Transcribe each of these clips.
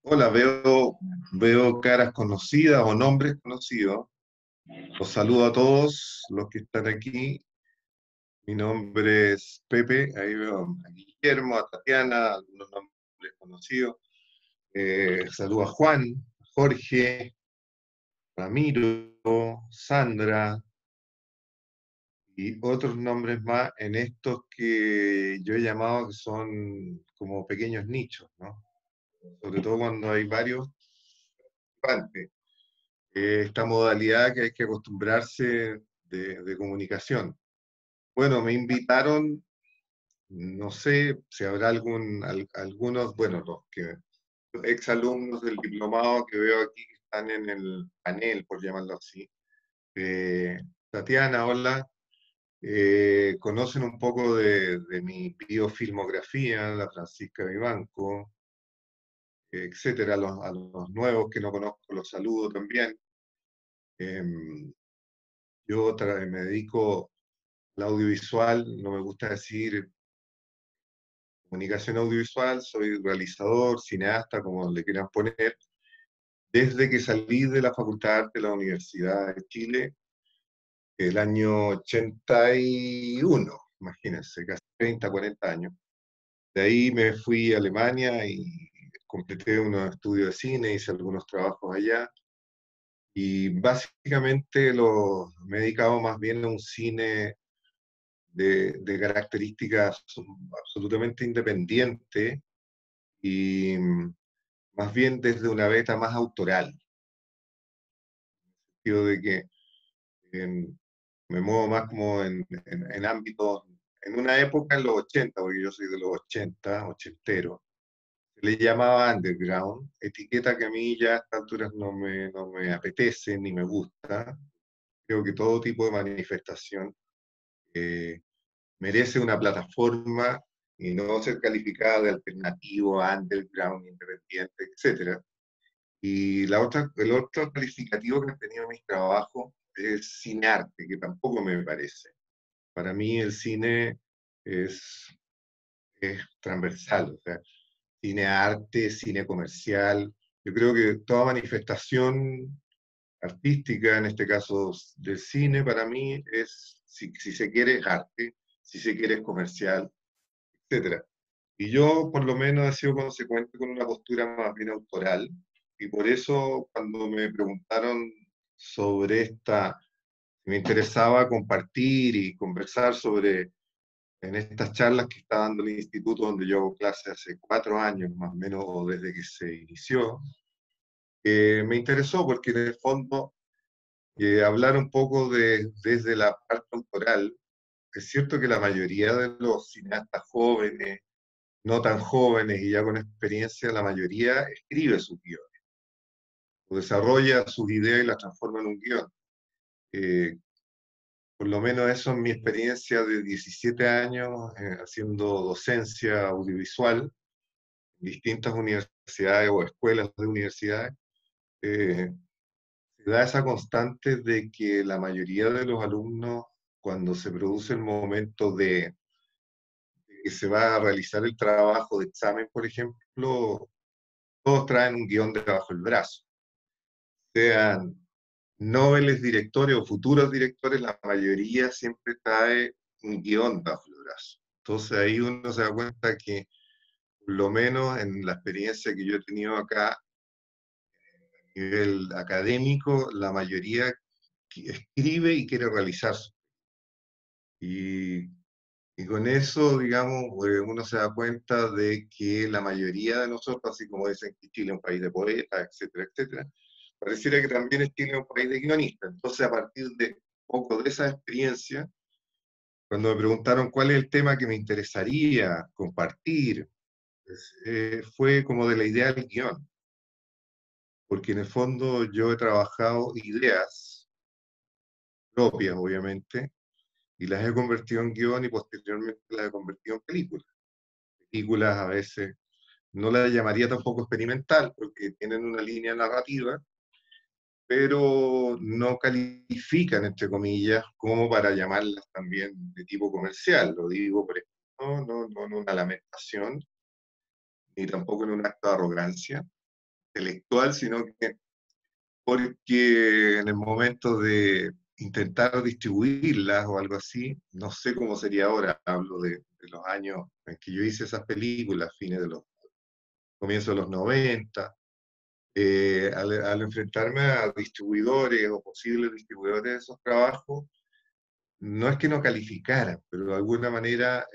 Hola, veo caras conocidas o nombres conocidos. Los saludo a todos los que están aquí. Mi nombre es Pepe. Ahí veo a Guillermo, a Tatiana, algunos nombres conocidos. Saludo a Juan, a Jorge, Ramiro, Sandra y otros nombres más en estos que yo he llamado que son como pequeños nichos, ¿no? Sobre todo cuando hay varios participantes. Esta modalidad que hay que acostumbrarse de comunicación. Bueno, me invitaron, no sé si habrá algunos, bueno, los exalumnos del diplomado que veo aquí que están en el panel, por llamarlo así. Eh, Tatiana, hola. Conocen un poco de mi biofilmografía, la Francisca Vivanco, etcétera. A los nuevos que no conozco los saludo también. Em, me dedico al audiovisual, no me gusta decir comunicación audiovisual, soy realizador, cineasta, como le quieran poner, desde que salí de la Facultad de Arte de la Universidad de Chile, el año 81, imagínense, casi 30, 40 años. De ahí me fui a Alemania y completé unos estudios de cine, hice algunos trabajos allá, y básicamente me he dedicado más bien a un cine de características absolutamente independientes y más bien desde una beta más autoral, sentido de que em, me muevo más como en ámbitos, en una época en los 80, porque yo soy de los 80, ochentero, se le llamaba underground, etiqueta que a mí ya a estas alturas no me apetece ni me gusta. Creo que todo tipo de manifestación eh, merece una plataforma y no ser calificada de alternativo, underground, independiente, etcétera. Y el otro calificativo que han tenido mis trabajos es cinearte, que tampoco me parece. Para mí el cine es, es transversal, o sea, cine arte, cine comercial. Yo creo que toda manifestación artística, en este caso del cine, para mí es, si se quiere, es arte, si se quiere, es comercial, etcétera. Y yo, por lo menos, he sido consecuente con una postura más bien autoral, y por eso, cuando me preguntaron sobre me interesaba compartir y conversar sobre, en estas charlas que está dando el instituto donde yo hago clase hace 4 años, más o menos, o desde que se inició, me interesó porque en el fondo hablar un poco desde la parte autoral. Es cierto que la mayoría de los cineastas jóvenes, no tan jóvenes y ya con experiencia, la mayoría escribe sus guiones, o desarrolla sus ideas y las transforma en un guión. Eh, por lo menos eso es mi experiencia de 17 años haciendo docencia audiovisual en distintas universidades o escuelas de universidades. Eh, Se da esa constante de que la mayoría de los alumnos, cuando se produce el momento de que se va a realizar el trabajo de examen, por ejemplo, todos traen un guión debajo del brazo. Sean noveles directores o futuros directores, la mayoría siempre trae un guión bajo el brazo. Entonces ahí uno se da cuenta que, por lo menos en la experiencia que yo he tenido acá, a nivel académico, la mayoría escribe y quiere realizar. Y, y con eso, digamos, uno se da cuenta de que la mayoría de nosotros, así como dicen que Chile es un país de poetas, etcétera, etcétera, pareciera que también es Chile un país de guionistas. Entonces, a partir de un poco de esa experiencia, cuando me preguntaron cuál es el tema que me interesaría compartir, pues, fue como de la idea del guión, porque en el fondo yo he trabajado ideas propias, obviamente, y las he convertido en guión y posteriormente las he convertido en películas. Películas a veces no las llamaría tampoco experimental, porque tienen una línea narrativa, pero no califican, entre comillas, como para llamarlas también de tipo comercial. Lo digo, por ejemplo, no en una lamentación, ni tampoco en un acto de arrogancia, intelectual, sino que porque en el momento de intentar distribuirlas o algo así, no sé cómo sería ahora, hablo de los años en que yo hice esas películas, fines de los comienzos de los 90, al enfrentarme a distribuidores o posibles distribuidores de esos trabajos, no es que no calificaran, pero de alguna manera,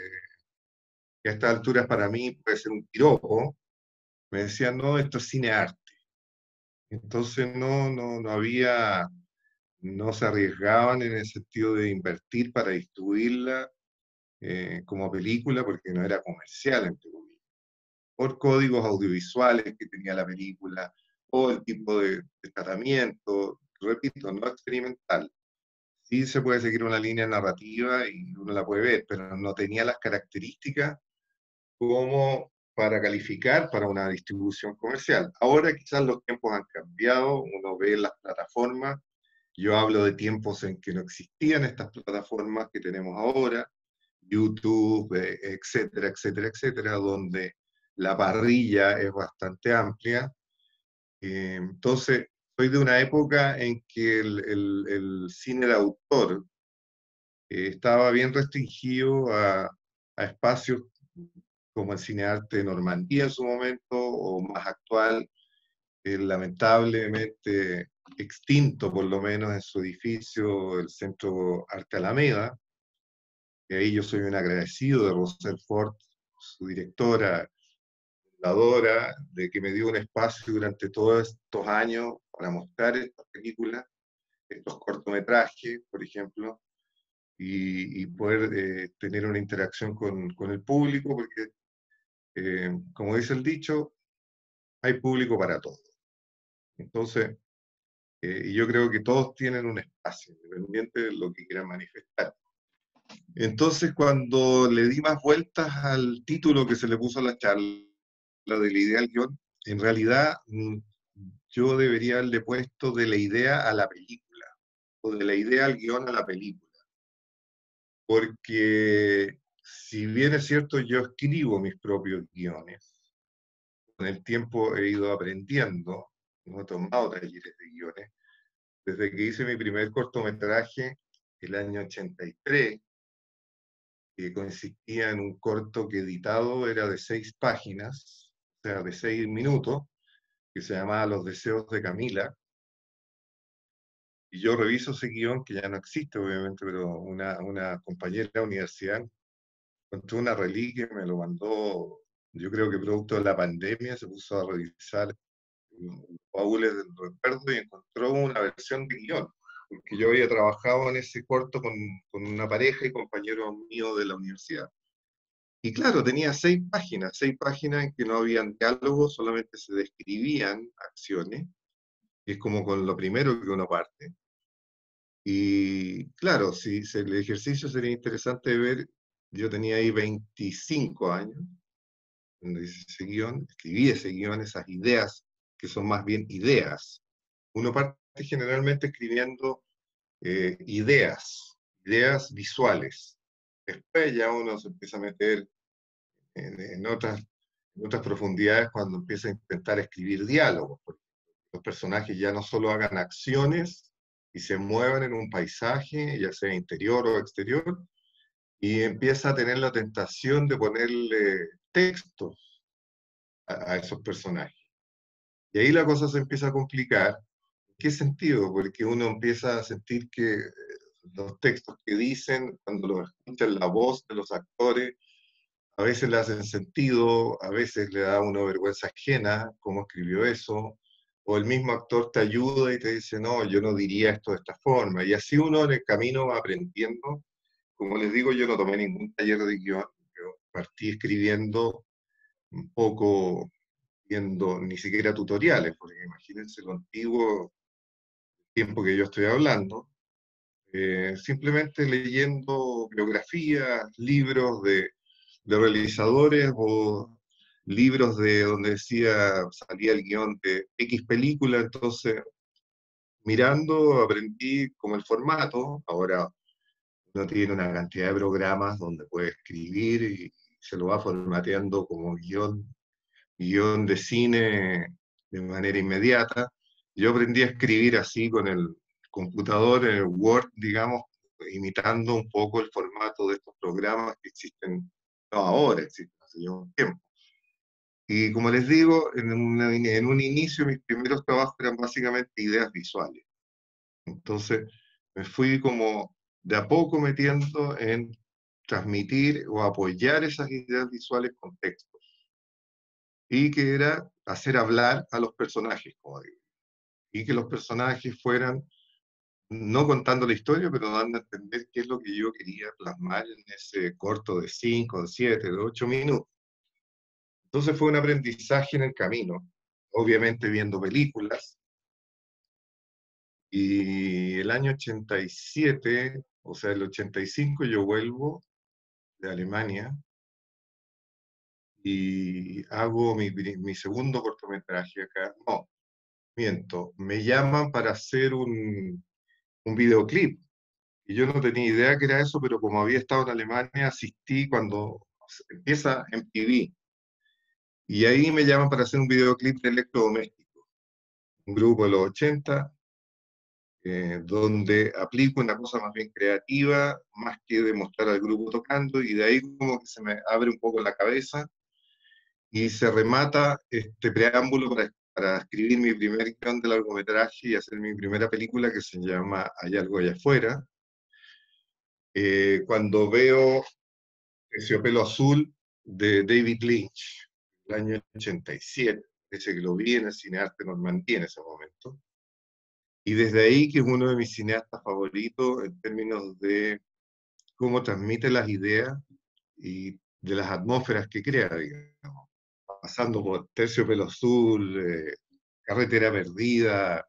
que a estas alturas para mí puede ser un piropo, me decían, no, esto es cine arte. Entonces no había, no se arriesgaban en el sentido de invertir para distribuirla como película, porque no era comercial, entre comillas, por códigos audiovisuales que tenía la película, o el tipo de tratamiento, repito, no experimental. Sí se puede seguir una línea narrativa y uno la puede ver, pero no tenía las características como para calificar para una distribución comercial. Ahora quizás los tiempos han cambiado, uno ve las plataformas, yo hablo de tiempos en que no existían estas plataformas que tenemos ahora, YouTube, etcétera, etcétera, etcétera, donde la parrilla es bastante amplia. Entonces, soy de una época en que el cine de autor estaba bien restringido a espacios como el Cine Arte de Normandía en su momento, o más actual, lamentablemente extinto por lo menos en su edificio, el Centro Arte Alameda, y ahí yo soy un agradecido de Rosel Ford, su directora, fundadora, de que me dio un espacio durante todos estos años para mostrar estas películas, estos cortometrajes, por ejemplo, y poder tener una interacción con el público, porque, como dice el dicho, hay público para todo. Entonces, y yo creo que todos tienen un espacio, independiente de lo que quieran manifestar. Entonces, cuando le di más vueltas al título que se le puso a la charla del ideal guión, en realidad yo debería haberle puesto de la idea a la película, o de la idea al guión a la película, porque si bien es cierto, yo escribo mis propios guiones, con el tiempo he ido aprendiendo, no he tomado talleres de guiones, desde que hice mi primer cortometraje el año 83, que consistía en un corto que editado era de 6 páginas, o sea, de 6 minutos, que se llamaba Los deseos de Camila. Y yo reviso ese guión, que ya no existe obviamente, pero una compañera de la universidad encontró una reliquia, me lo mandó, yo creo que producto de la pandemia, se puso a revisar baúles del recuerdo y encontró una versión de guión, porque yo había trabajado en ese corto con una pareja y compañeros míos de la universidad. Y claro, tenía 6 páginas en que no habían diálogos, solamente se describían acciones, y es como con lo primero que uno parte. Y claro, si el ejercicio sería interesante de ver, yo tenía ahí 25 años, cuando hice ese guión, escribí ese guión, esas ideas, que son más bien ideas. Uno parte generalmente escribiendo ideas visuales. Después ya uno se empieza a meter en otras profundidades cuando empieza a intentar escribir diálogos, porque los personajes ya no solo hagan acciones y se muevan en un paisaje, ya sea interior o exterior, y empieza a tener la tentación de ponerle textos a esos personajes. Y ahí la cosa se empieza a complicar. ¿En qué sentido? Porque uno empieza a sentir que los textos que dicen, cuando los escuchan la voz de los actores, a veces le hacen sentido, a veces le da una vergüenza ajena cómo escribió eso, o el mismo actor te ayuda y te dice, no, yo no diría esto de esta forma. Y así uno en el camino va aprendiendo. Como les digo, yo no tomé ningún taller de guión, yo partí escribiendo un poco, viendo ni siquiera tutoriales, porque imagínense lo antiguo tiempo que yo estoy hablando, simplemente leyendo biografías, libros de realizadores o libros de donde decía, salía el guión de X película, entonces mirando aprendí como el formato. Ahora uno tiene una cantidad de programas donde puede escribir y se lo va formateando como guión de cine de manera inmediata. Yo aprendí a escribir así con el computador, en el Word, digamos, imitando un poco el formato de estos programas que existen, no ahora, existen hace ya un tiempo. Y como les digo, en un inicio mis primeros trabajos eran básicamente ideas visuales. Entonces me fui como de a poco metiendo en transmitir o apoyar esas ideas visuales con textos. Y que era hacer hablar a los personajes, como digo. Y que los personajes fueran, no contando la historia, pero dando a entender qué es lo que yo quería plasmar en ese corto de 5, de 7, de 8 minutos. Entonces fue un aprendizaje en el camino, obviamente viendo películas. Y el año 87, o sea, el 85, yo vuelvo de Alemania y hago mi segundo cortometraje acá. No, miento, me llaman para hacer un videoclip. Y yo no tenía idea que era eso, pero como había estado en Alemania, asistí cuando empieza MTV. Y ahí me llaman para hacer un videoclip de electrodoméstico, un grupo de los 80, donde aplico una cosa más bien creativa, más que demostrar al grupo tocando, y de ahí como que se me abre un poco la cabeza y se remata este preámbulo para escribir mi primer guión de largometraje y hacer mi primera película que se llama Hay algo allá afuera. Cuando veo Terciopelo Azul de David Lynch, el año 87, ese que lo vi en el Cinearte Normandía en ese momento. Y desde ahí, que es uno de mis cineastas favoritos en términos de cómo transmite las ideas y de las atmósferas que crea, digamos. Pasando por Terciopelo Azul, Carretera Perdida,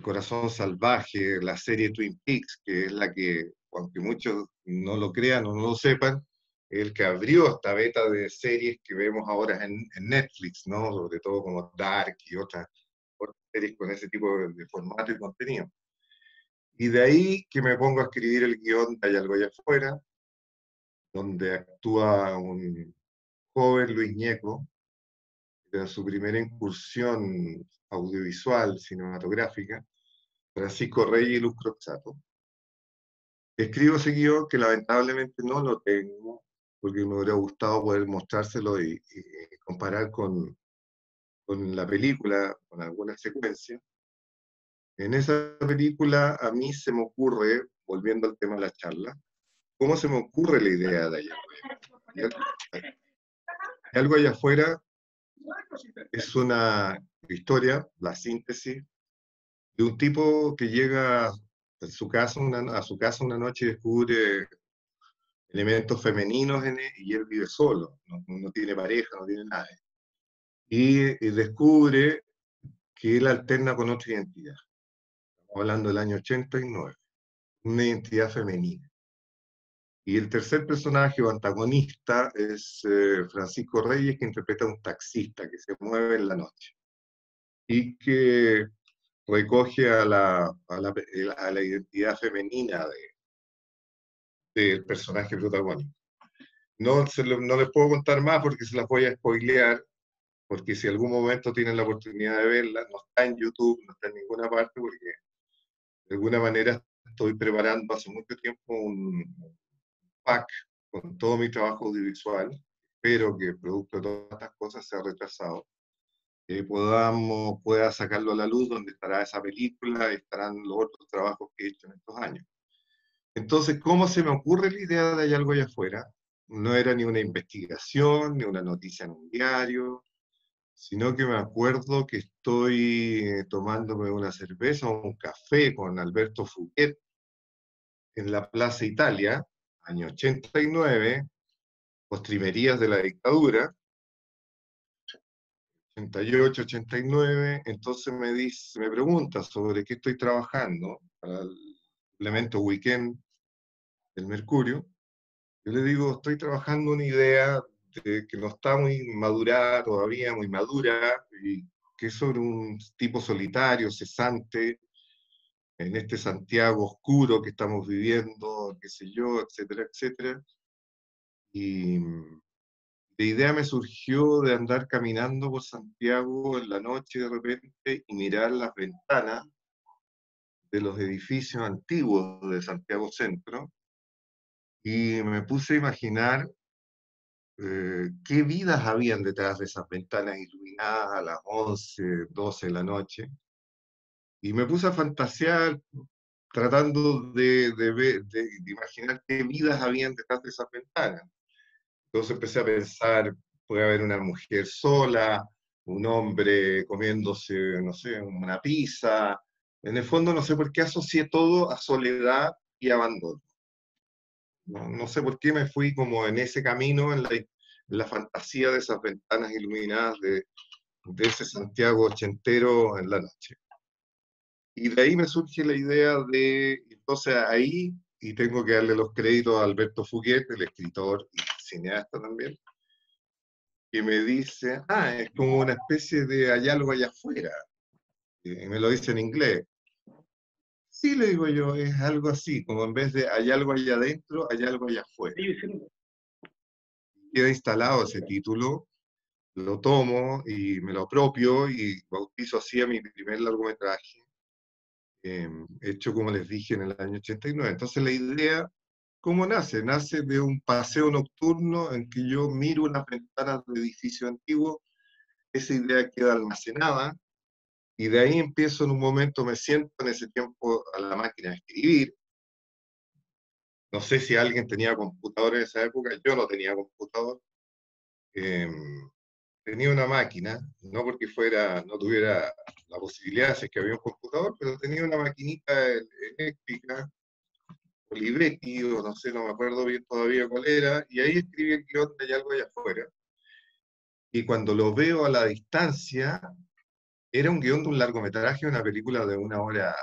Corazón Salvaje, la serie Twin Peaks, que es la que, aunque muchos no lo crean o no lo sepan, es el que abrió esta beta de series que vemos ahora en Netflix, ¿no? Sobre todo como Dark y otras series con ese tipo de formato y contenido. Y de ahí que me pongo a escribir el guión de Hay algo allá afuera, donde actúa un joven Luis Ñeco, en su primera incursión audiovisual, cinematográfica, Francisco Reyes y Luz Croxato. Escribo ese guión que lamentablemente no lo tengo, porque me hubiera gustado poder mostrárselo y comparar con la película, con algunas secuencias. En esa película a mí se me ocurre, volviendo al tema de la charla, ¿cómo se me ocurre la idea de allá afuera? Hay algo allá afuera es una historia, la síntesis, de un tipo que llega a su casa una noche y descubre elementos femeninos en él, y él vive solo, no tiene pareja, no tiene nada. Y descubre que él alterna con otra identidad. Estamos hablando del año 89, una identidad femenina. Y el tercer personaje o antagonista es Francisco Reyes, que interpreta a un taxista que se mueve en la noche y que recoge a la identidad femenina del personaje protagónico. No les puedo contar más porque se las voy a spoilear, porque si algún momento tienen la oportunidad de verla, no está en YouTube, no está en ninguna parte, porque de alguna manera estoy preparando hace mucho tiempo un pack con todo mi trabajo audiovisual. Espero que producto de todas estas cosas se ha retrasado, que pueda sacarlo a la luz, donde estará esa película y estarán los otros trabajos que he hecho en estos años. Entonces, ¿cómo se me ocurre la idea de Hay algo allá afuera? No era ni una investigación, ni una noticia en un diario, sino que me acuerdo que estoy tomándome una cerveza o un café con Alberto Fouquet en la Plaza Italia, año 89, postrimerías de la dictadura, 88, 89. Entonces me pregunta sobre qué estoy trabajando para el suplemento Weekend del Mercurio. Yo le digo, estoy trabajando una idea que no está muy madurada todavía, muy madura, y que es sobre un tipo solitario, cesante, en este Santiago oscuro que estamos viviendo, qué sé yo, etcétera, etcétera. Y La idea me surgió de andar caminando por Santiago en la noche de repente y mirar las ventanas de los edificios antiguos de Santiago Centro, y me puse a imaginar qué vidas habían detrás de esas ventanas iluminadas a las 11, 12 de la noche, y me puse a fantasear tratando de imaginar qué vidas habían detrás de esas ventanas. Entonces empecé a pensar, puede haber una mujer sola, un hombre comiéndose, no sé, una pizza. En el fondo no sé por qué asocié todo a soledad y abandono. No, no sé por qué me fui como en ese camino, en la fantasía de esas ventanas iluminadas de ese Santiago ochentero en la noche. Y de ahí me surge la idea de, entonces ahí, y tengo que darle los créditos a Alberto Fuguet, el escritor y cineasta también, que me dice, ah, es como una especie de hay algo allá afuera, y me lo dice en inglés. Sí, le digo yo, es algo así, como en vez de hay algo allá adentro, hay algo allá afuera. Queda instalado ese título, lo tomo y me lo apropio y bautizo así a mi primer largometraje, hecho, como les dije, en el año 89. Entonces la idea, ¿cómo nace? Nace de un paseo nocturno en que yo miro unas ventanas de edificio antiguo, esa idea queda almacenada, y de ahí empiezo en un momento, me siento en ese tiempo a la máquina de escribir. No sé si alguien tenía computador en esa época, yo no tenía computador. Eh, Tenía una máquina, no porque fuera, no tuviera la posibilidad, si es que había un computador, pero tenía una maquinita eléctrica, Olivetti, o no sé, no me acuerdo bien todavía cuál era, y ahí escribí el guión de Hay algo allá afuera. Y cuando lo veo a la distancia, era un guión de un largometraje, una película de 1 hora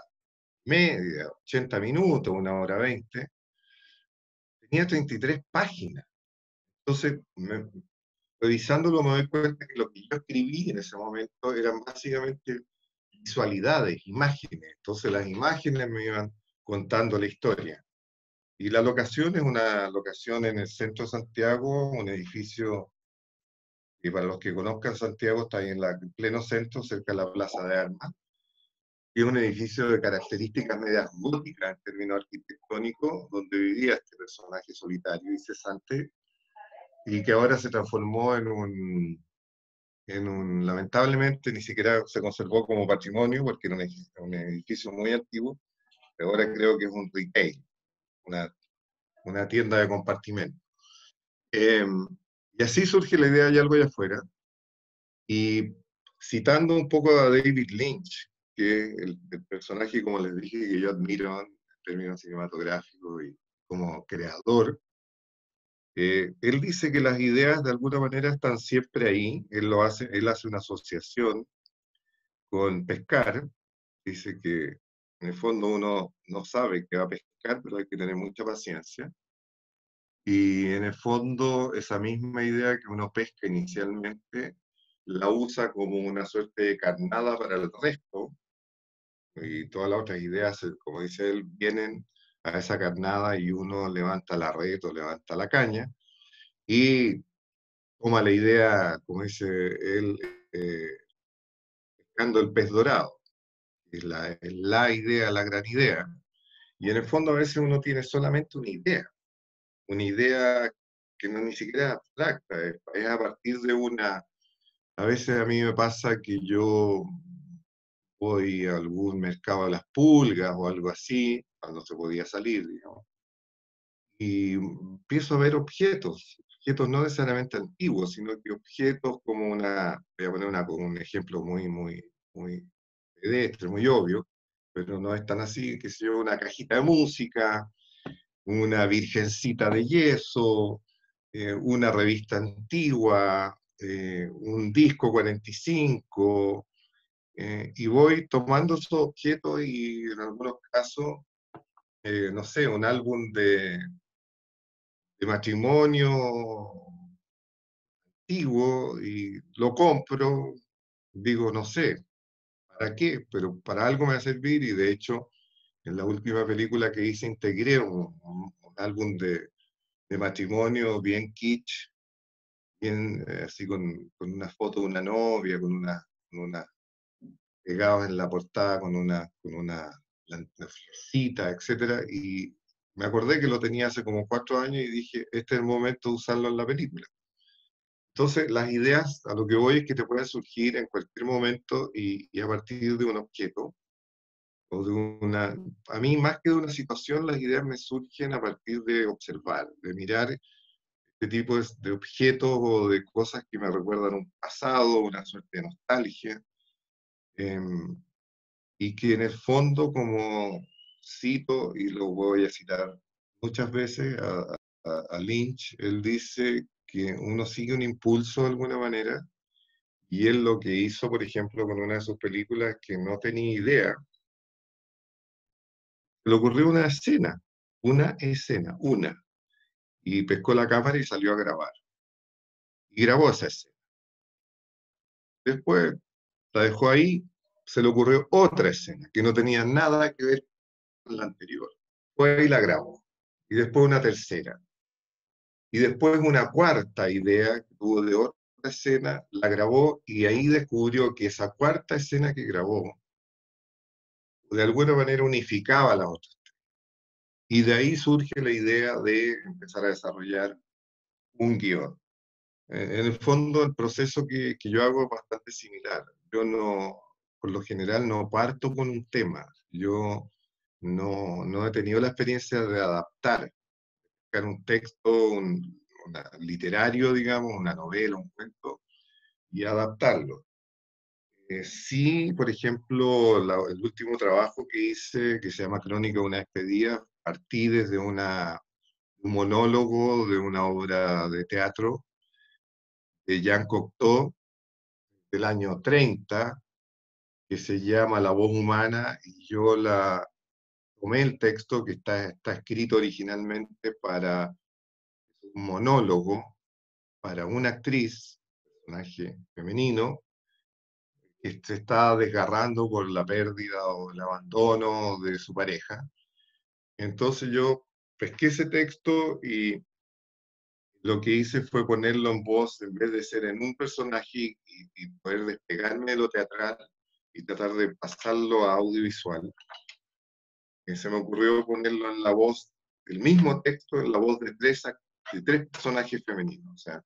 y media, 80 minutos, 1 hora 20, tenía 33 páginas. Entonces, revisándolo me doy cuenta que lo que yo escribí en ese momento eran básicamente visualidades, imágenes. Entonces las imágenes me iban contando la historia. Y la locación es una locación en el centro de Santiago, un edificio que para los que conozcan Santiago está ahí en pleno centro, cerca de la Plaza de Armas, y es un edificio de características medias góticas en términos arquitectónicos, donde vivía este personaje solitario y cesante, y que ahora se transformó lamentablemente ni siquiera se conservó como patrimonio, porque era un edificio muy antiguo, pero ahora creo que es un retail, una, una tienda de compartimento. Eh, y así surge la idea de algo allá afuera, y citando un poco a David Lynch, que es el personaje, como les dije, que yo admiro en términos cinematográficos y como creador. Él dice que las ideas de alguna manera están siempre ahí. Él hace una asociación con pescar. Dice que en el fondo uno no sabe que va a pescar, pero hay que tener mucha paciencia. Y en el fondo esa misma idea que uno pesca inicialmente la usa como una suerte de carnada para el resto, y todas las otras ideas, como dice él, vienen a esa carnada y uno levanta la red o levanta la caña y toma la idea, como dice él, eh, pescando el pez dorado. Es la idea, la gran idea. Y en el fondo a veces uno tiene solamente una idea que no es ni siquiera abstracta, es a partir de una. A veces a mí me pasa que yo voy a algún mercado de las pulgas o algo así, cuando se podía salir, digamos, y empiezo a ver objetos no necesariamente antiguos, sino que objetos como voy a poner un ejemplo muy pedestre, muy obvio, pero no es tan así, que sé yo, una cajita de música, una virgencita de yeso, una revista antigua, un disco 45, y voy tomando esos objetos y en algunos casos, no sé, un álbum de matrimonio antiguo y lo compro, digo, no sé, ¿para qué? Pero para algo me va a servir, y de hecho en la última película que hice integré un álbum de matrimonio bien kitsch, bien, así con una foto de una novia, con una pegados en la portada con una florcita, etcétera, y me acordé que lo tenía hace como 4 años y dije, este es el momento de usarlo en la película. Entonces, las ideas, a lo que voy es que te pueden surgir en cualquier momento y a partir de un objeto o de una... A mí, más que de una situación, las ideas me surgen a partir de observar, de mirar este tipo de objetos o de cosas que me recuerdan un pasado, una suerte de nostalgia. em, y que en el fondo, como cito, y lo voy a citar muchas veces a Lynch, él dice que uno sigue un impulso de alguna manera, y él lo que hizo, por ejemplo, con una de sus películas que no tenía idea, le ocurrió una, y pescó la cámara y salió a grabar, y grabó esa escena. Después la dejó ahí, se le ocurrió otra escena que no tenía nada que ver con la anterior. Fue y la grabó. Y después una tercera. Y después una cuarta idea que tuvo de otra escena, la grabó y ahí descubrió que esa cuarta escena que grabó de alguna manera unificaba las otras. Y de ahí surge la idea de empezar a desarrollar un guión. En el fondo, el proceso que yo hago es bastante similar. Yo no, por lo general, no parto con un tema. Yo no he tenido la experiencia de adaptar un texto literario, digamos, una novela, un cuento, y adaptarlo. Sí, por ejemplo, el último trabajo que hice, que se llama Crónica de una despedida, partí desde un monólogo de una obra de teatro de Jean Cocteau del año 30, que se llama La voz humana, y yo tomé el texto que está escrito originalmente para un monólogo, para una actriz, personaje femenino, que se está desgarrando por la pérdida o el abandono de su pareja. Entonces yo pesqué ese texto y lo que hice fue ponerlo en voz, en vez de ser en un personaje y poder despegarme de lo teatral y tratar de pasarlo a audiovisual. Se me ocurrió ponerlo en la voz, el mismo texto, en la voz de tres personajes femeninos. O sea,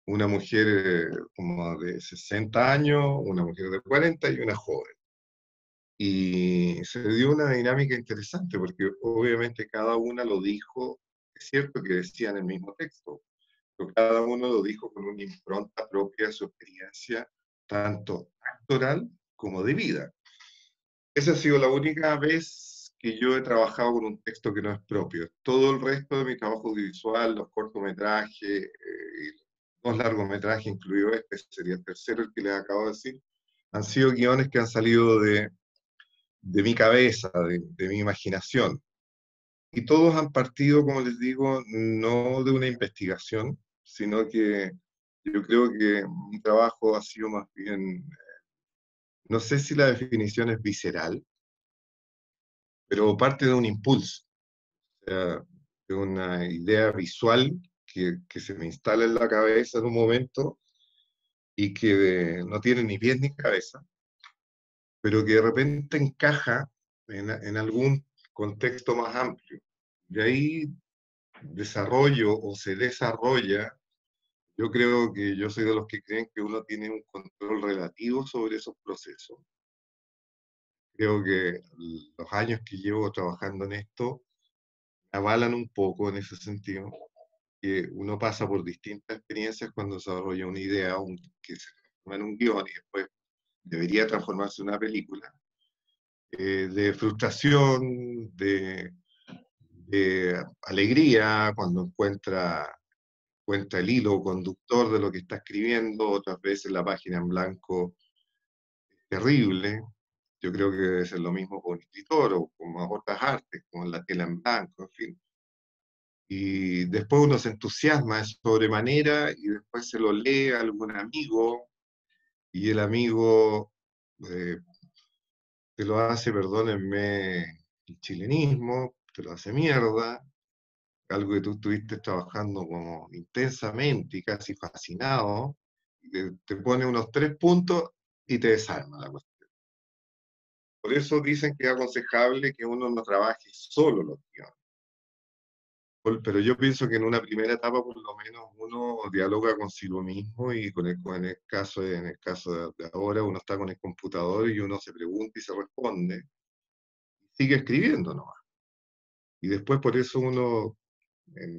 una mujer como de 60 años, una mujer de 40 y una joven. Y se dio una dinámica interesante porque obviamente cada una lo dijo, es cierto que decían el mismo texto, pero cada uno lo dijo con una impronta propia de su experiencia, tanto actoral como de vida. Esa ha sido la única vez que yo he trabajado con un texto que no es propio. Todo el resto de mi trabajo audiovisual, los cortometrajes, y dos largometrajes, incluido este, sería el tercero el que les acabo de decir, han sido guiones que han salido de mi cabeza, de mi imaginación. Y todos han partido, como les digo, no de una investigación, sino que yo creo que mi trabajo ha sido más bien, no sé si la definición es visceral, pero parte de un impulso, o sea, de una idea visual que se me instala en la cabeza en un momento y que no tiene ni pies ni cabeza, pero que de repente encaja en algún contexto más amplio. De ahí desarrollo o se desarrolla, yo creo que yo soy de los que creen que uno tiene un control relativo sobre esos procesos. Creo que los años que llevo trabajando en esto avalan un poco en ese sentido, que uno pasa por distintas experiencias cuando desarrolla una idea que se transforma en un guión y después debería transformarse en una película, de frustración, de alegría cuando encuentra el hilo conductor de lo que está escribiendo, otras veces la página en blanco es terrible. Yo creo que debe ser lo mismo con el escritor o con otras artes, como la tela en blanco, en fin. Y después uno se entusiasma de sobremanera y después se lo lee a algún amigo y el amigo eh, te lo hace, perdónenme el chilenismo, te lo hace mierda algo que tú estuviste trabajando como intensamente y casi fascinado, y te pone unos 3 puntos y te desarma la cuestión. Por eso dicen que es aconsejable que uno no trabaje solo los guiones. Pero yo pienso que en una primera etapa, por lo menos, uno dialoga consigo mismo y en el caso de ahora, uno está con el computador y uno se pregunta y se responde, sigue escribiendo nomás. Y después por eso uno,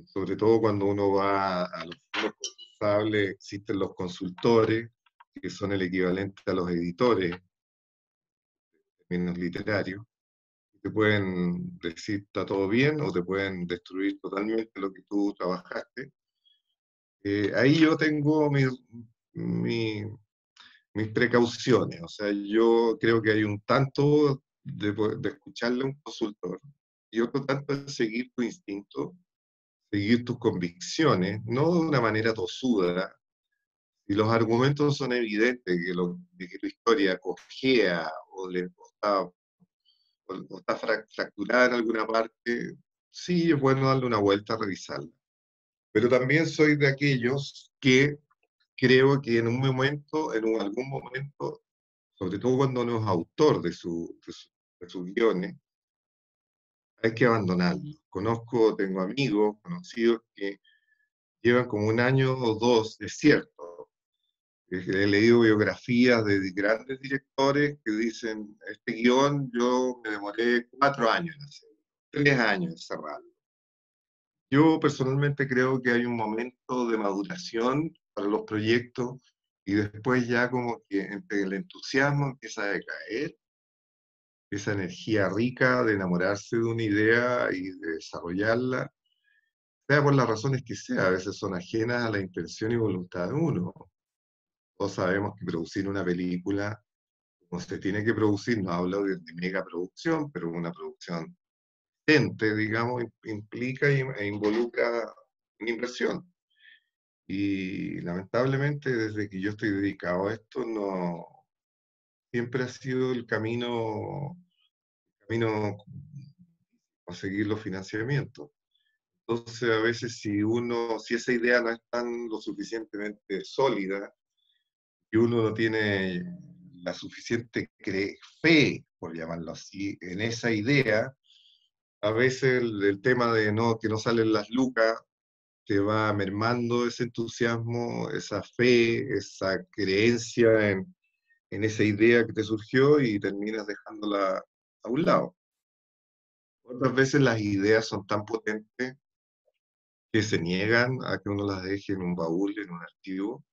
sobre todo cuando uno va a los fondos concursables, existen los consultores, que son el equivalente a los editores, menos literarios, que te pueden decir está todo bien o te pueden destruir totalmente lo que tú trabajaste. Ahí yo tengo mi- mis precauciones, o sea, yo creo que hay un tanto de escucharle a un consultor y otro tanto de seguir tu instinto, seguir tus convicciones, no de una manera tosuda. Si los argumentos son evidentes de que tu historia cojea o está fracturada en alguna parte, sí es bueno darle una vuelta a revisarla. Pero también soy de aquellos que creo que en un momento, algún momento, sobre todo cuando uno es autor de sus guiones, hay que abandonarlo. Tengo amigos, conocidos que llevan como un año o dos, es cierto. He leído biografías de grandes directores que dicen, este guión yo me demoré 4 años en hacerlo, 3 años en cerrarlo. Yo personalmente creo que hay un momento de maduración para los proyectos y después ya como que entre el entusiasmo empieza a decaer, esa energía rica de enamorarse de una idea y de desarrollarla, sea por las razones que sea, a veces son ajenas a la intención y voluntad de uno. Todos sabemos que producir una película como se tiene que producir, no hablo de mega producción, pero una producción decente, digamos, implica e involucra una inversión. Y lamentablemente, desde que yo estoy dedicado a esto, no siempre ha sido el camino a seguir los financiamientos. Entonces, a veces si esa idea no es tan lo suficientemente sólida, y uno no tiene la suficiente fe, por llamarlo así, en esa idea, a veces el tema de que no salen las lucas te va mermando ese entusiasmo, esa fe, esa creencia en esa idea que te surgió y terminas dejándola a un lado. Otras veces las ideas son tan potentes que se niegan a que uno las deje en un baúl, en un archivo,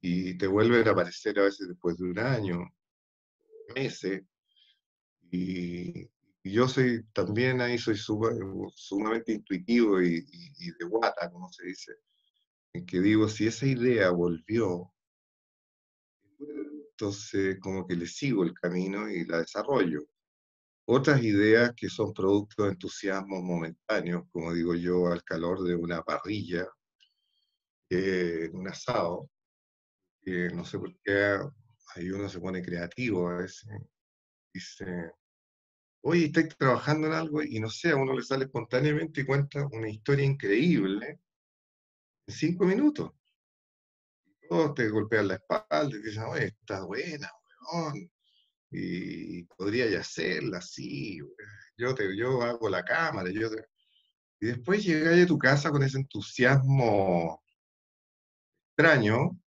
y te vuelven a aparecer a veces después de un año, meses, y, y yo soy también ahí soy sumamente intuitivo y de guata, como se dice, en que digo, si esa idea volvió, entonces como que le sigo el camino y la desarrollo. Otras ideas que son producto de entusiasmos momentáneos, como digo yo, al calor de una parrilla, en un asado, que no sé por qué ahí uno se pone creativo a veces, dice, oye, estáis trabajando en algo y no sé, a uno le sale espontáneamente y cuenta una historia increíble en 5 minutos. Todos te golpean la espalda y dicen, oye, está buena, weón, y podría ya hacerla así, yo hago la cámara, y después llegáis a tu casa con ese entusiasmo extraño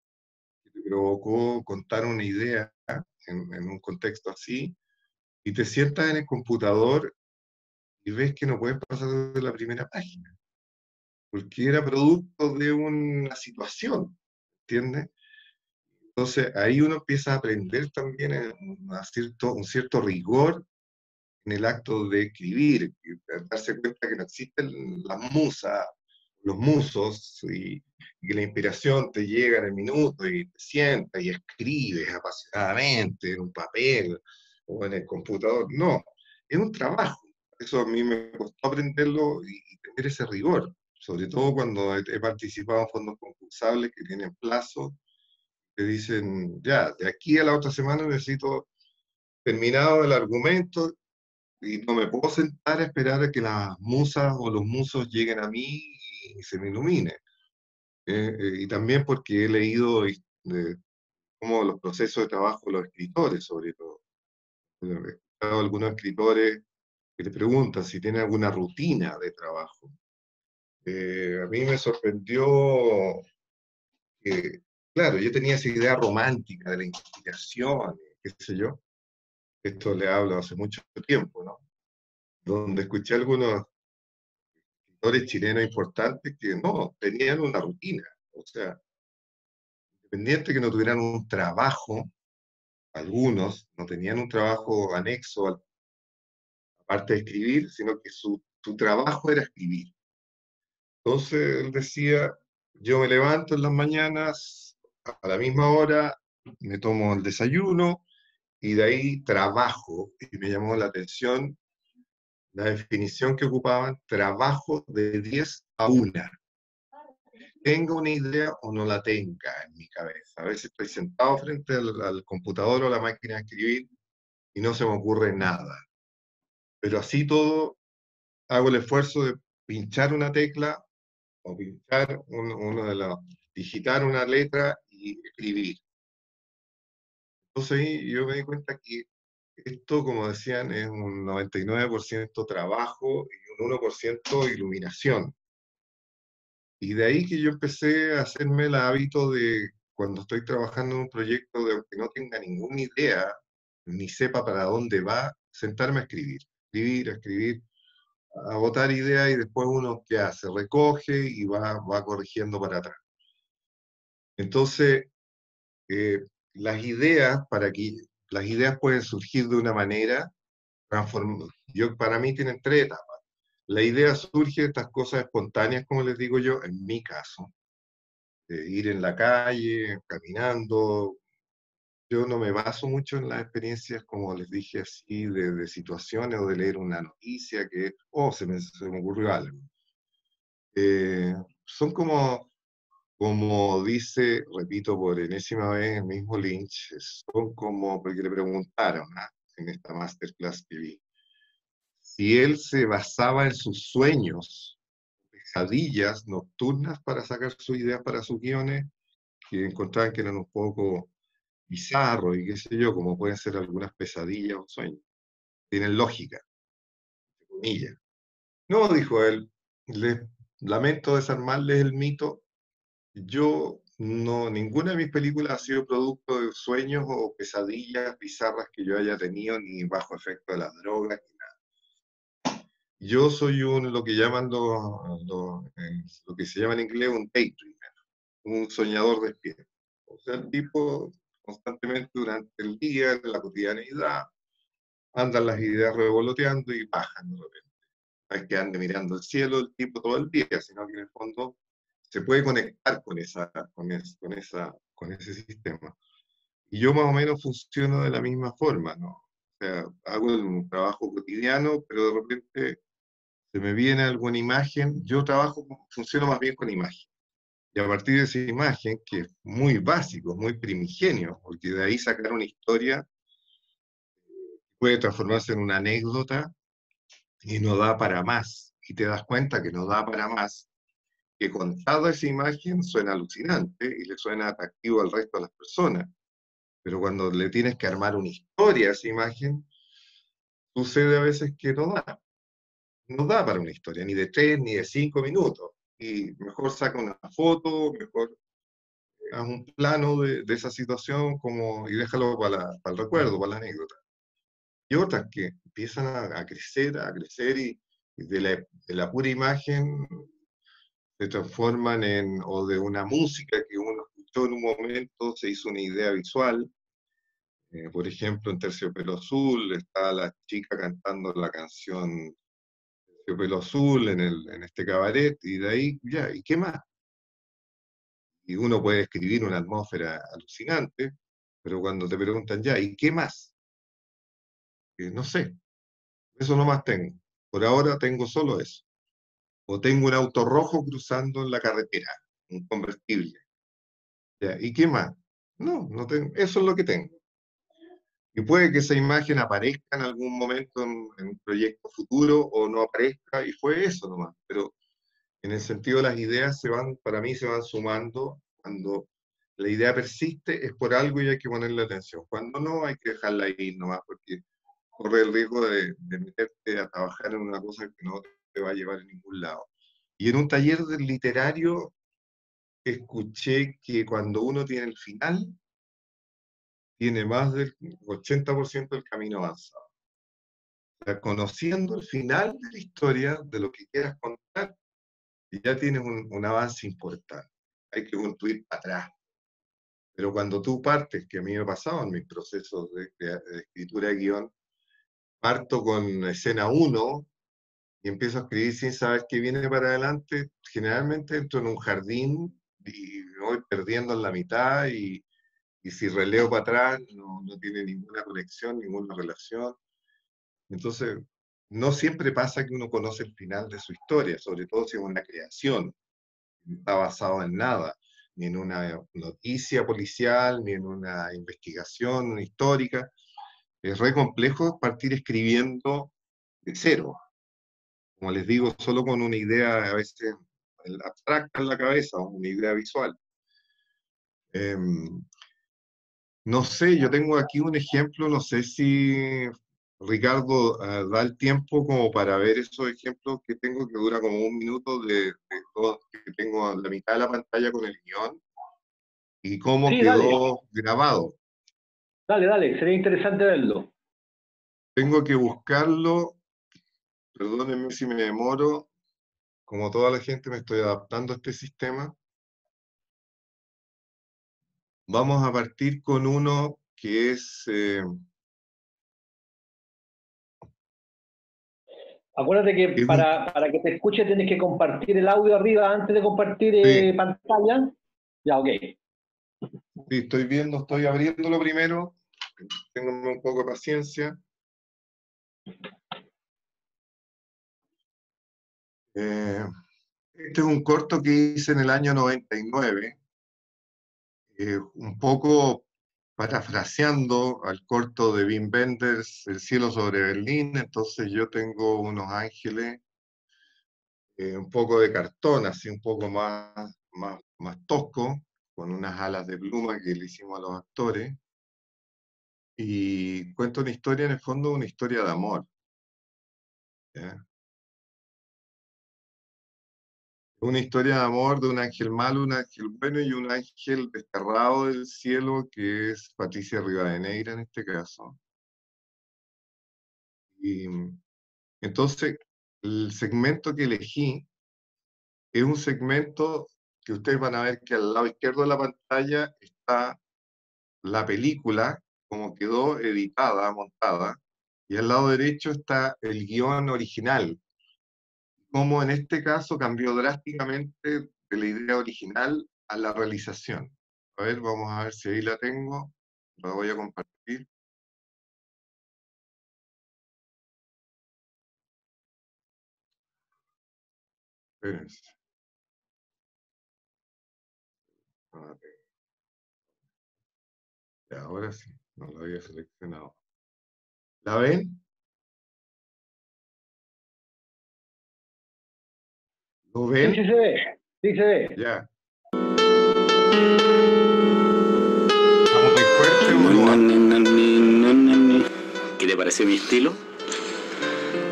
que te provocó contar una idea en un contexto así, y te sientas en el computador y ves que no puedes pasar de la primera página, porque era producto de una situación, ¿entiendes? Entonces ahí uno empieza a aprender también un cierto rigor en el acto de escribir, darse cuenta que no existen las musas, los musos, y que la inspiración te llega en el minuto y te sientas y escribes apasionadamente en un papel o en el computador. No, es un trabajo. Eso a mí me costó aprenderlo y tener ese rigor, sobre todo cuando he participado en fondos concursables que tienen plazo, que dicen, ya, de aquí a la otra semana necesito terminado el argumento y no me puedo sentar a esperar a que las musas o los musos lleguen a mí y se me ilumine. Y también porque he leído cómo los procesos de trabajo de los escritores, sobre todo. He escuchado a algunos escritores que te preguntan si tienen alguna rutina de trabajo. A mí me sorprendió que, claro, yo tenía esa idea romántica de la inspiración, qué sé yo. Esto le hablo hace mucho tiempo, ¿no? Donde escuché algunos escritores chilenos importantes que no, tenían una rutina. O sea, independiente que no tuvieran un trabajo, algunos no tenían un trabajo anexo, aparte de escribir, sino que su trabajo era escribir. Entonces él decía, yo me levanto en las mañanas a la misma hora, me tomo el desayuno y de ahí trabajo. Y me llamó la atención la definición que ocupaban, trabajo de 10 a 1. Tenga una idea o no la tenga en mi cabeza. A veces estoy sentado frente al computador o a la máquina de escribir y no se me ocurre nada. Pero así todo, hago el esfuerzo de pinchar una tecla o pinchar uno de los, digitar una letra y escribir. Entonces ahí yo me di cuenta que esto, como decían, es un 99% trabajo y un 1% iluminación. Y de ahí que yo empecé a hacerme el hábito de, cuando estoy trabajando en un proyecto, de aunque no tenga ninguna idea, ni sepa para dónde va, sentarme a escribir, a escribir, a botar ideas y después uno, ¿qué hace? Recoge y va corrigiendo para atrás. Entonces, eh, las ideas, las ideas pueden surgir de una manera, para mí tienen tres etapas. La idea surge de estas cosas espontáneas, como les digo yo, en mi caso, de ir en la calle, caminando. Yo no me baso mucho en las experiencias, como les dije así, de situaciones o de leer una noticia que, oh, se me ocurrió algo. Son como dice, repito por enésima vez, el mismo Lynch, son como, porque le preguntaron, en esta masterclass que vi, si él se basaba en sus sueños, pesadillas nocturnas para sacar sus ideas para sus guiones, que encontraban que eran un poco bizarros y qué sé yo, como pueden ser algunas pesadillas o sueños. Tienen lógica, entre comillas. No, dijo él, les lamento desarmarles el mito. Yo no, ninguna de mis películas ha sido producto de sueños o pesadillas bizarras que yo haya tenido, ni bajo efecto de las drogas, ni nada. Yo soy lo que llaman lo que se llama en inglés un daydreamer, un soñador despierto. O sea, el tipo constantemente durante el día, en la cotidianidad, andan las ideas revoloteando y bajan de repente. No es que ande mirando el cielo el tipo todo el día, sino que en el fondo se puede conectar con ese sistema. Y yo más o menos funciono de la misma forma, ¿no? O sea, hago un trabajo cotidiano, pero de repente se me viene alguna imagen, funciono más bien con imagen. Y a partir de esa imagen, que es muy básico, muy primigenio, porque de ahí sacar una historia puede transformarse en una anécdota y no da para más. Y te das cuenta que no da para más, que contada esa imagen suena alucinante y le suena atractivo al resto de las personas. Pero cuando le tienes que armar una historia a esa imagen, sucede a veces que no da para una historia, ni de 3 ni de 5 minutos. Y mejor saca una foto, mejor haz un plano de esa situación y déjalo para el recuerdo, para la anécdota. Y otras que empiezan a crecer y de la pura imagen se transforman o de una música que uno escuchó en un momento, se hizo una idea visual. Por ejemplo, en Terciopelo Azul está la chica cantando la canción Terciopelo Azul en este cabaret, y de ahí, ya, ¿y qué más? Y uno puede escribir una atmósfera alucinante, pero cuando te preguntan, ya, ¿y qué más? No sé, eso no más tengo. Por ahora tengo solo eso. O tengo un auto rojo cruzando en la carretera, un convertible. Ya, ¿y qué más? No, no tengo, eso es lo que tengo. Y puede que esa imagen aparezca en algún momento en un proyecto futuro o no aparezca, y fue eso nomás. Pero en el sentido de las ideas para mí se van sumando. Cuando la idea persiste es por algo y hay que ponerle atención. Cuando no, hay que dejarla ir nomás, porque corre el riesgo de meterte a trabajar en una cosa que no te va a llevar a ningún lado. Y en un taller literario escuché que cuando uno tiene el final, tiene más del 80% del camino avanzado. O sea, conociendo el final de la historia, de lo que quieras contar, ya tienes un avance importante. Hay que construir para atrás. Pero cuando tú partes, que a mí me ha pasado en mis procesos de escritura de guión, parto con escena 1 y empiezo a escribir sin saber qué viene para adelante, generalmente entro en un jardín y me voy perdiendo en la mitad y si releo para atrás no tiene ninguna conexión, ninguna relación. Entonces, no siempre pasa que uno conoce el final de su historia, sobre todo si es una creación, no está basado en nada, ni en una noticia policial, ni en una investigación histórica. Es re complejo partir escribiendo de cero. Como les digo, solo con una idea a veces abstracta en la cabeza, una idea visual. No sé, yo tengo aquí un ejemplo, no sé si Ricardo da el tiempo como para ver esos ejemplos que tengo, que dura como un minuto que tengo la mitad de la pantalla con el guión y cómo Sí, dale, quedó grabado. dale, sería interesante verlo. Tengo que buscarlo, perdónenme si me demoro, como toda la gente me estoy adaptando a este sistema. Vamos a partir con uno que es... Acuérdate que es un, para que te escuche tienes que compartir el audio arriba antes de compartir sí, pantalla. Ya, ok. sí, estoy viendo, estoy abriéndolo primero, tengo un poco de paciencia. Eh, este es un corto que hice en el año 99, un poco parafraseando al corto de Wim Wenders, El cielo sobre Berlín. Entonces yo tengo unos ángeles, un poco de cartón, así un poco más tosco, con unas alas de pluma que le hicimos a los actores. Y cuento una historia, en el fondo, una historia de amor. ¿Ya? Una historia de amor de un ángel malo, un ángel bueno y un ángel desterrado del cielo, que es Patricia Rivadeneira en este caso. Y entonces, el segmento que elegí es un segmento que ustedes van a ver que al lado izquierdo de la pantalla está la película, como quedó editada, montada, y al lado derecho está el guión original, como en este caso cambió drásticamente de la idea original a la realización. A ver, vamos a ver si ahí la tengo. La voy a compartir. Espérense. No la tengo. Ya, ahora sí, no la había seleccionado. ¿La ven? ¿Lo Sí, sí ven? se ve. Sí se ve. Ya. ¿Estamos muy fuerte o no va? ¿Qué te parece mi estilo?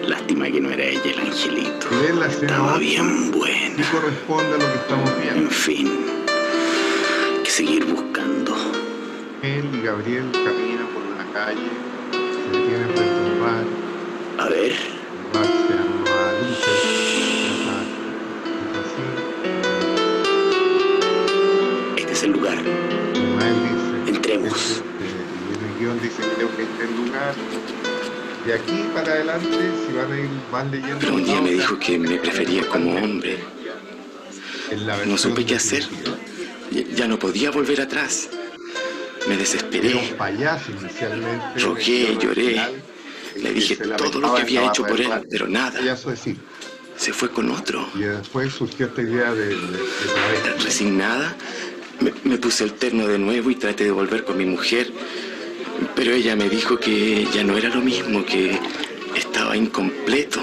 Lástima que no era ella el angelito. Si ven la escena Estaba 8, bien sí buena. corresponde a lo que estamos En viendo. fin, hay que seguir buscando. Él y Gabriel caminan por una calle, se detienen frente a un bar. A ver. El bar se llama Luces, es así. Este es el lugar. Ismael dice, Entremos. y en el guión dice, creo que este es el lugar. De aquí para adelante, si van leyendo Pero al un día lado, me se dan dijo que cuenta me que cambia prefería como totalmente hombre. en la No supe versión qué hacer. definitiva. Ya no podía volver atrás. Me desesperé. Era un payaso inicialmente en el Rogué, guión lloré. original, el Le que dije se todo lo que lamentaba en la había hecho barra por del él, bar, pero nada. payaso de circo. Se fue con otro. Y después surgió esta idea de travesti. Resignada, me puse el terno de nuevo y traté de volver con mi mujer, Pero ella me dijo que ya no era lo mismo, que estaba incompleto.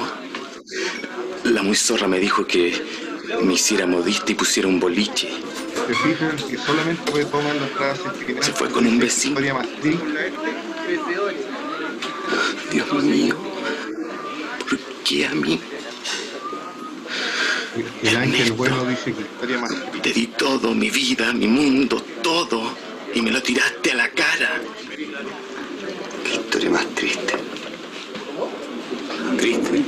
La muy zorra me dijo que me hiciera modista y pusiera un boliche. Se fijan que solamente retoman la frase final. Se fue con un vecino. Historia más triste. Dios mío, ¿por qué a mí? El ángel bueno dice que historia más triste. Te di todo, mi vida, mi mundo, todo, y me lo tiraste a la cara. Qué historia más triste. Triste.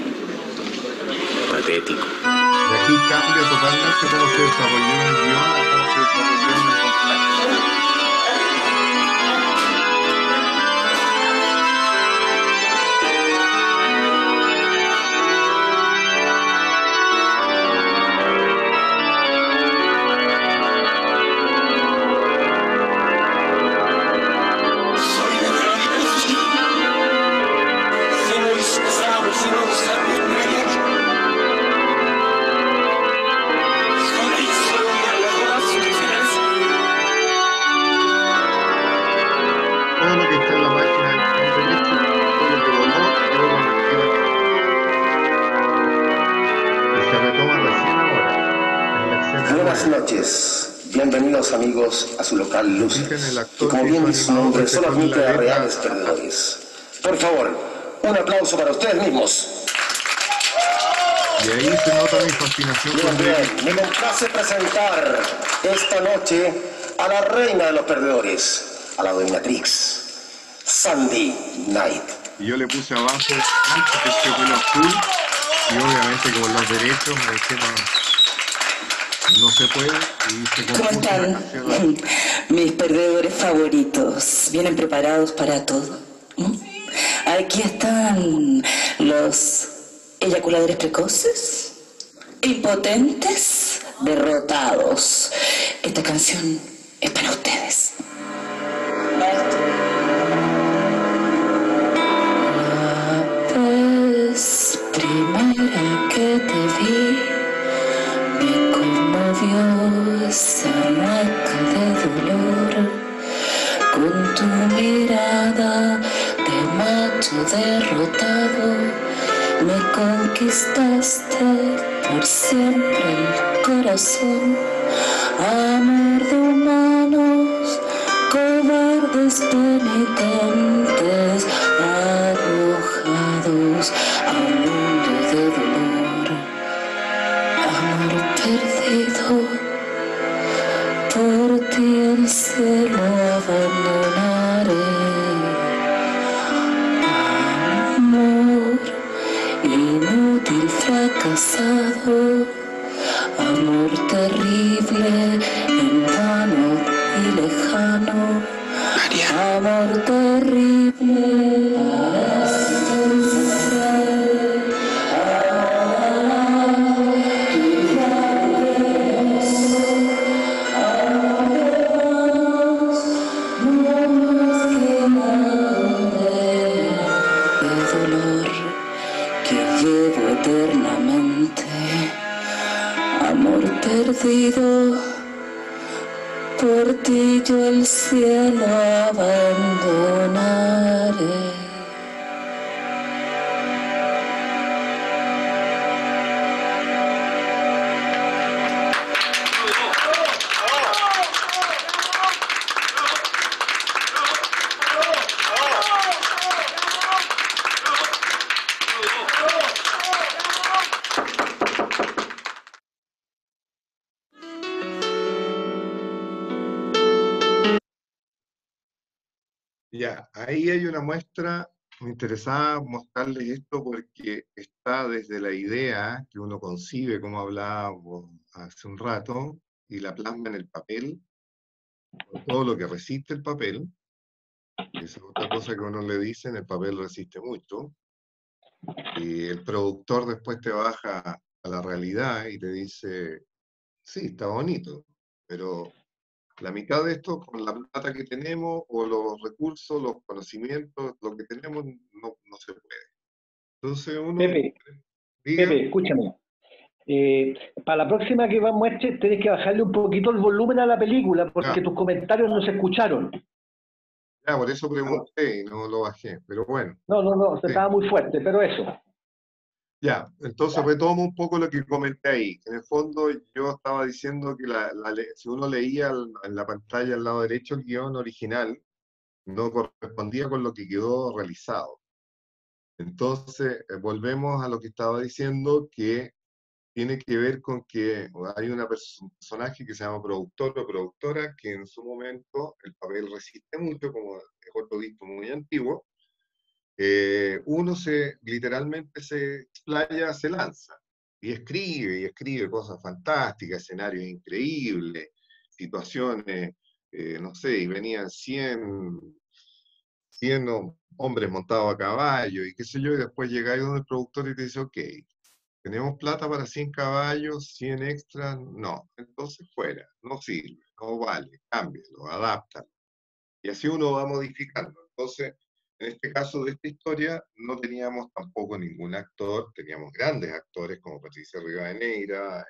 Patético. Y aquí cambia totalmente cómo se desarrolló el guión a cómo se desarrolló en el montaje. Todo lo que está en la página del lado derecho, todo lo que voló, quedó convertido en imagen. Y se retoma recién ahora, en la escena Buenas nueva. noches, bienvenidos amigos a su local Fijan, el Luces, que actor como que bien hizo dice su animador nombre, respetó solo en admite la a letra. reales perdedores. Por favor, un aplauso para ustedes mismos. Y ahí se nota mi fascinación Bien, con bien, David. me complace presentar esta noche a la reina de los perdedores, a la dominatrix, Sandy Knight. Y yo le puse abajo antes el pelo azul. Y obviamente con los derechos me dijeron no se puede. Y se ¿Cómo compuso una están? canción. Mis perdedores favoritos. ¿Vienen preparados para todo? Aquí están los eyaculadores precoces, impotentes, derrotados. Esta canción es para ustedes. La vez primera que te vi, me conmovió esa mueca de dolor, con tu mirada de macho derrotado, me conquistaste por siempre el corazón. Amor de humanos, cobardes penitentes, arrojados a un mundo de dolor. Amor perdido, por ti el cielo abandonaré. Amor inútil, fracasado, amor terrible, en vano y lejano. Amor terrible, eternamente. Amor perdido, por ti yo el cielo abandonaré. Ya, ahí hay una muestra. Me interesaba mostrarles esto porque está desde la idea que uno concibe, como hablábamos hace un rato, y la plasma en el papel, con todo lo que resiste el papel. Esa es otra cosa que uno le dicen, el papel resiste mucho. Y el productor después te baja a la realidad y te dice, sí, está bonito, pero la mitad de esto, con la plata que tenemos, o los recursos, los conocimientos, lo que tenemos, no se puede. Entonces uno Pepe, diga, Pepe, escúchame. Para la próxima que muestres, tenés que bajarle un poquito el volumen a la película porque ya, tus comentarios no se escucharon. Ya, por eso pregunté y no lo bajé, pero bueno. No, Sí. estaba muy fuerte, pero eso. Ya, entonces retomo un poco lo que comenté ahí. En el fondo yo estaba diciendo que si uno leía en la pantalla al lado derecho el guión original, no correspondía con lo que quedó realizado. Entonces, volvemos a lo que estaba diciendo, que tiene que ver con que hay un personaje que se llama productor o productora, que en su momento el papel resiste mucho, como es otro disco muy antiguo. Uno literalmente se explaya, se lanza, y escribe cosas fantásticas, escenarios increíbles, situaciones, no sé, y venían 100 hombres montados a caballo, y qué sé yo, y después llegáis donde el productor y te dice, ok, ¿tenemos plata para 100 caballos, 100 extras? No, entonces fuera, no sirve, no vale, cámbialo, adáptalo. Y así uno va modificando. Entonces, en este caso de esta historia, no teníamos tampoco ningún actor, teníamos grandes actores como Patricia Rivadeneira,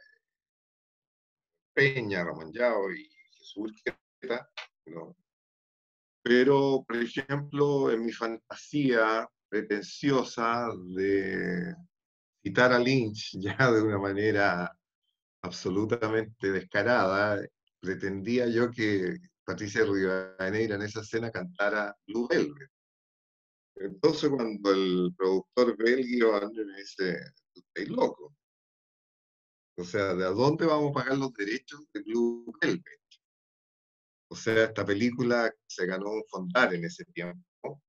Peña, Ramón Llao y Jesús Urquieta, ¿no? Pero, por ejemplo, en mi fantasía pretenciosa de citar a Lynch ya de una manera absolutamente descarada, pretendía yo que Patricia Rivadeneira en esa escena cantara Blue Velvet. Entonces cuando el productor ve el guión, me dice, tú estás loco. O sea, ¿de dónde vamos a pagar los derechos de Blue Velvet? O sea, esta película se ganó un fondar en ese tiempo.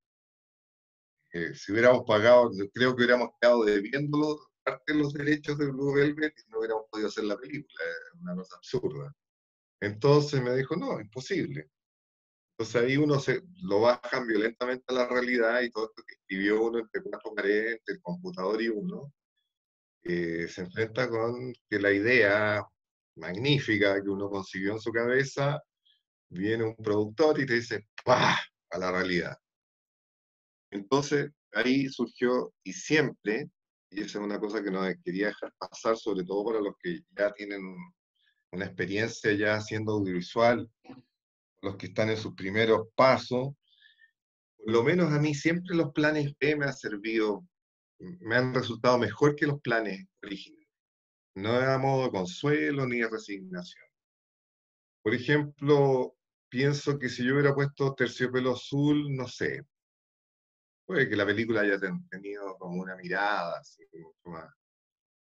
Si hubiéramos pagado, yo creo que hubiéramos quedado debiéndolo parte de los derechos de Blue Velvet y no hubiéramos podido hacer la película. Es una cosa absurda. Entonces me dijo, no, imposible. Entonces ahí uno lo bajan violentamente a la realidad y todo esto que escribió uno entre cuatro paredes, entre el computador y uno, se enfrenta con que la idea magnífica que uno consiguió en su cabeza, viene un productor y te dice, ¡pah!, a la realidad. Entonces ahí surgió, y siempre, y esa es una cosa que no quería dejar pasar, sobre todo para los que ya tienen una experiencia ya haciendo audiovisual, los que están en sus primeros pasos, por lo menos a mí siempre los planes B me han resultado mejor que los planes originales. No a modo de consuelo ni de resignación. Por ejemplo, pienso que si yo hubiera puesto Terciopelo Azul, no sé, puede que la película haya tenido como una mirada, así, mucho más.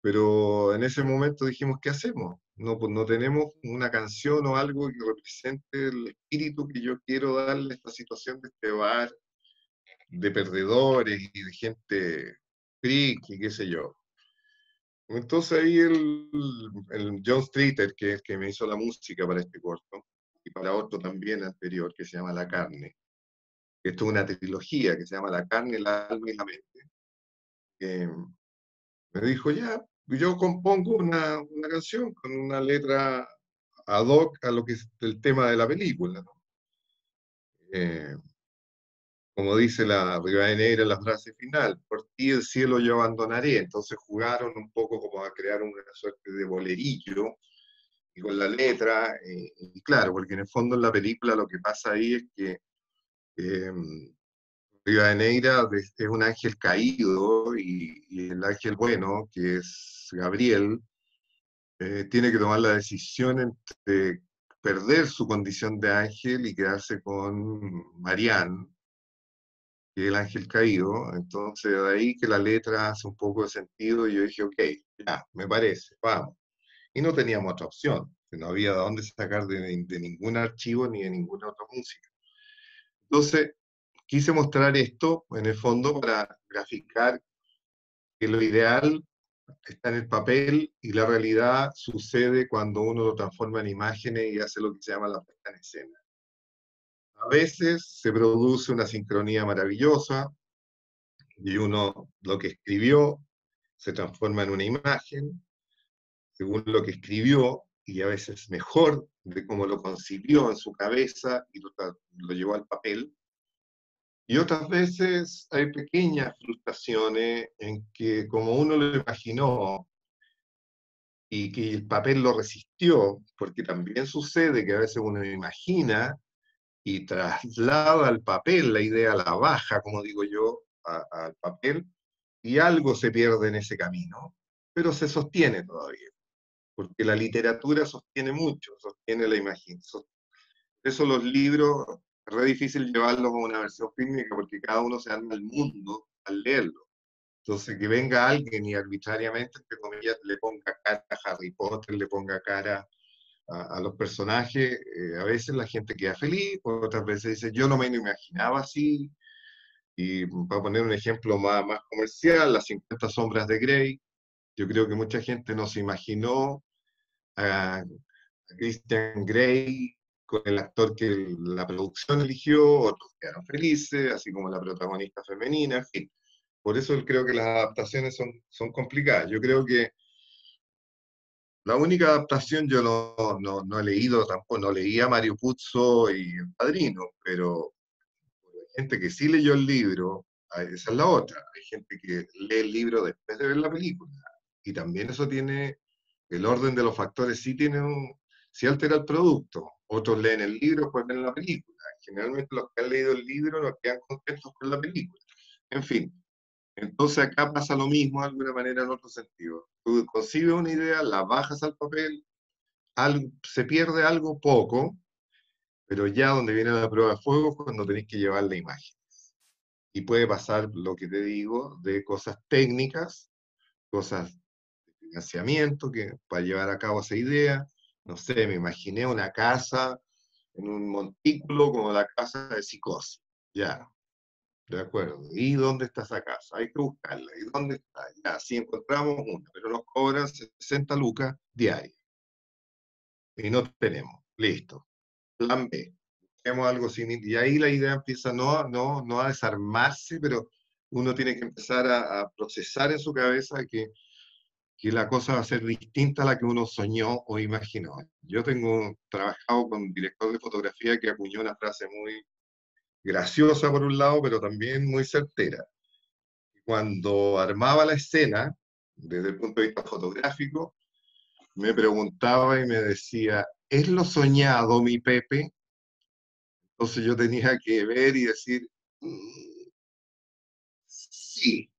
Pero en ese momento dijimos, ¿qué hacemos? No, pues no tenemos una canción o algo que represente el espíritu que yo quiero darle a esta situación de este bar de perdedores y de gente freak y qué sé yo. Entonces ahí el John Streeter, que es el que me hizo la música para este corto, y para otro también anterior, que se llama La Carne, que esto es una trilogía que se llama La Carne, el Alma y la Mente, me dijo, ya, yo compongo una canción con una letra ad hoc a lo que es el tema de la película, ¿no? Como dice la Rivadeneira en la frase final, por ti el cielo yo abandonaré. Entonces jugaron un poco como a crear una suerte de bolerillo y con la letra, y claro, porque en el fondo en la película lo que pasa ahí es que eh, Rivadeneira es un ángel caído y el ángel bueno, que es Gabriel, tiene que tomar la decisión entre perder su condición de ángel y quedarse con Marianne, que es el ángel caído. Entonces de ahí que la letra hace un poco de sentido y yo dije, ok, ya, me parece, vamos. Y no teníamos otra opción, que no había de dónde sacar de ningún archivo ni de ninguna otra música. Entonces, quise mostrar esto en el fondo para graficar que lo ideal está en el papel y la realidad sucede cuando uno lo transforma en imágenes y hace lo que se llama la puesta en escena. A veces se produce una sincronía maravillosa y uno lo que escribió se transforma en una imagen, según lo que escribió, y a veces mejor de cómo lo concibió en su cabeza y lo llevó al papel. Y otras veces hay pequeñas frustraciones en que como uno lo imaginó y que el papel lo resistió, porque también sucede que a veces uno imagina y traslada al papel la idea, la baja, como digo yo, al papel, y algo se pierde en ese camino, pero se sostiene todavía, porque la literatura sostiene mucho, sostiene la imaginación. Por eso los libros, es re difícil llevarlos a una versión fílmica, porque cada uno se arma el mundo al leerlo. Entonces, que venga alguien y arbitrariamente, entre comillas, le ponga cara a Harry Potter, le ponga cara a los personajes, a veces la gente queda feliz, otras veces dice, yo no me lo imaginaba así. Y para poner un ejemplo más comercial, Las 50 sombras de Grey, yo creo que mucha gente no se imaginó a Christian Grey con el actor que la producción eligió, otros quedaron felices, así como la protagonista femenina, en fin. Por eso creo que las adaptaciones son complicadas. Yo creo que la única adaptación, yo no he leído tampoco, no leía a Mario Puzo y El Padrino, pero hay gente que sí leyó el libro, esa es la otra. Hay gente que lee el libro después de ver la película. Y también eso tiene, el orden de los factores sí altera el producto. Otros leen el libro, después ven la película. Generalmente los que han leído el libro no quedan contentos con la película. En fin, entonces acá pasa lo mismo de alguna manera en otro sentido. Tú concibes una idea, la bajas al papel, se pierde algo poco, pero ya donde viene la prueba de fuego es cuando tenés que llevar la imagen. Y puede pasar lo que te digo, de cosas técnicas, cosas de financiamiento, que para llevar a cabo esa idea, no sé, me imaginé una casa en un montículo como la casa de Psicosis, ya, de acuerdo. ¿Y dónde está esa casa? Hay que buscarla. ¿Y dónde está? Ya, sí encontramos una, pero nos cobran 60 lucas diarias. Y no tenemos. Listo. Plan B. Busquemos algo sin... Y ahí la idea empieza no a desarmarse, pero uno tiene que empezar a procesar en su cabeza que la cosa va a ser distinta a la que uno soñó o imaginó. Yo tengo trabajado con un director de fotografía que acuñó una frase muy graciosa por un lado, pero también muy certera. Cuando armaba la escena, desde el punto de vista fotográfico, me preguntaba y me decía, ¿es lo soñado, mi Pepe? Entonces yo tenía que ver y decir, sí,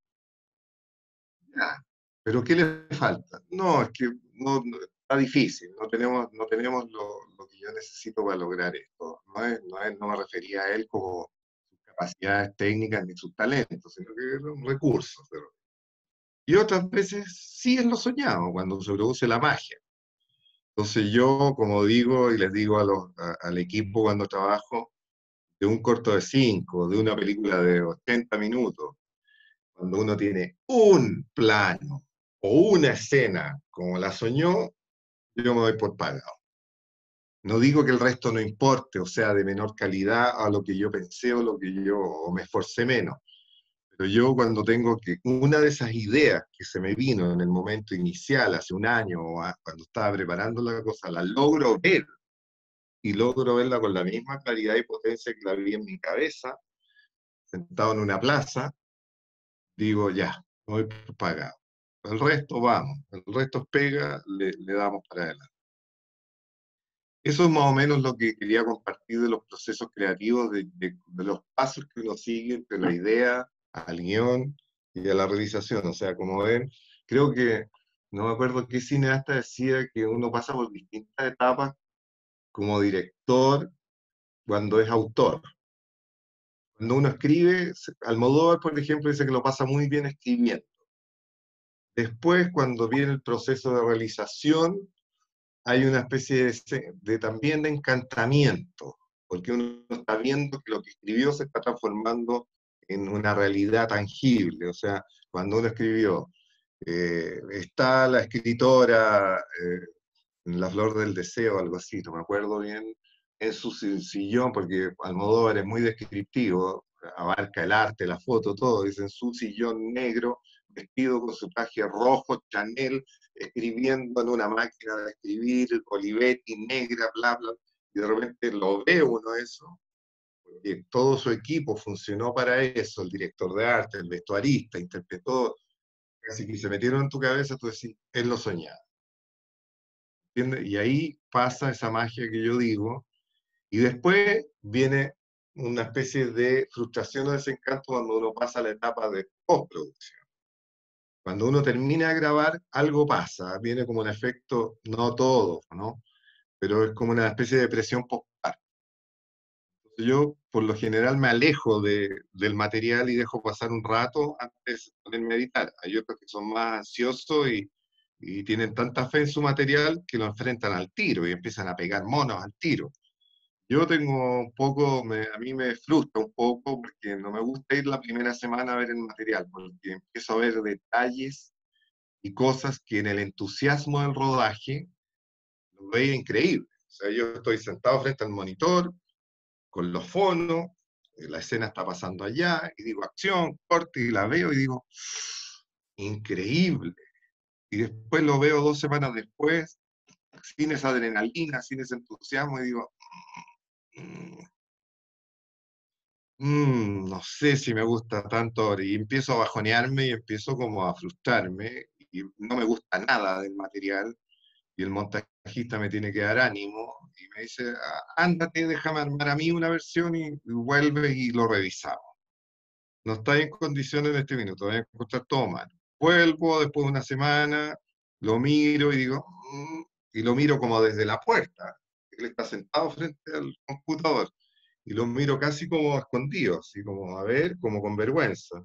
ya. ¿Pero qué le falta? No, es que está difícil, no tenemos lo que yo necesito para lograr esto. No me refería a él como sus capacidades técnicas ni sus talentos, sino que eran recursos. Y otras veces sí es lo soñado, cuando se produce la magia. Entonces yo, como digo, y les digo al equipo cuando trabajo, de un corto de 5, de una película de 80 minutos, cuando uno tiene un plano o una escena como la soñó, yo me doy por pagado. No digo que el resto no importe, o sea, de menor calidad a lo que yo pensé o me esforcé menos. Pero yo cuando tengo que, una de esas ideas que se me vino en el momento inicial, hace un año, cuando estaba preparando la cosa, la logro ver, y logro verla con la misma claridad y potencia que la vi en mi cabeza, sentado en una plaza, digo, ya, voy pagado. El resto vamos, el resto es pega, le damos para adelante. Eso es más o menos lo que quería compartir de los procesos creativos, de los pasos que uno sigue entre la idea al guión y a la realización. O sea, como ven, creo que, no me acuerdo qué cineasta decía que uno pasa por distintas etapas como director cuando es autor. Cuando uno escribe, Almodóvar, por ejemplo, dice que lo pasa muy bien escribiendo. Después, cuando viene el proceso de realización, hay una especie también de encantamiento, porque uno está viendo que lo que escribió se está transformando en una realidad tangible. O sea, cuando uno escribió, está la escritora en La Flor del Deseo, algo así, no me acuerdo bien, en su sillón, porque Almodóvar es muy descriptivo, abarca el arte, la foto, todo, dice en su sillón negro, vestido con su traje rojo, Chanel, escribiendo en una máquina de escribir, Olivetti, negra, bla, bla, y de repente lo ve uno eso, porque todo su equipo funcionó para eso, el director de arte, el vestuarista, interpretó, casi que se metieron en tu cabeza, tú decís, él lo soñaba. ¿Entiendes? Y ahí pasa esa magia que yo digo, Y después viene una especie de frustración o desencanto cuando uno pasa a la etapa de postproducción. Cuando uno termina de grabar, algo pasa, viene como un efecto, no todo, ¿no? Pero es como una especie de presión postparto. Yo, por lo general, me alejo del material y dejo pasar un rato antes de ponerme a editar. Hay otros que son más ansiosos y tienen tanta fe en su material que lo enfrentan al tiro y empiezan a pegar monos al tiro. Yo tengo un poco, a mí me frustra un poco porque no me gusta ir la primera semana a ver el material, porque empiezo a ver detalles y cosas que en el entusiasmo del rodaje lo veía increíble. O sea, yo estoy sentado frente al monitor, con los fonos, la escena está pasando allá, y digo, acción, corte, y la veo y digo, increíble. Y después lo veo 2 semanas después, sin esa adrenalina, sin ese entusiasmo, y digo, no sé si me gusta tanto ahora, y empiezo a bajonearme y empiezo como a frustrarme, y no me gusta nada del material, y el montajista me tiene que dar ánimo, y me dice, ándate, déjame armar a mí una versión, y vuelve y lo revisamos. No está en condiciones en este minuto, voy a encontrar todo mal. Vuelvo después de una semana, lo miro y digo, y lo miro como desde la puerta. Él está sentado frente al computador y lo miro casi como escondido, así como a ver, como con vergüenza.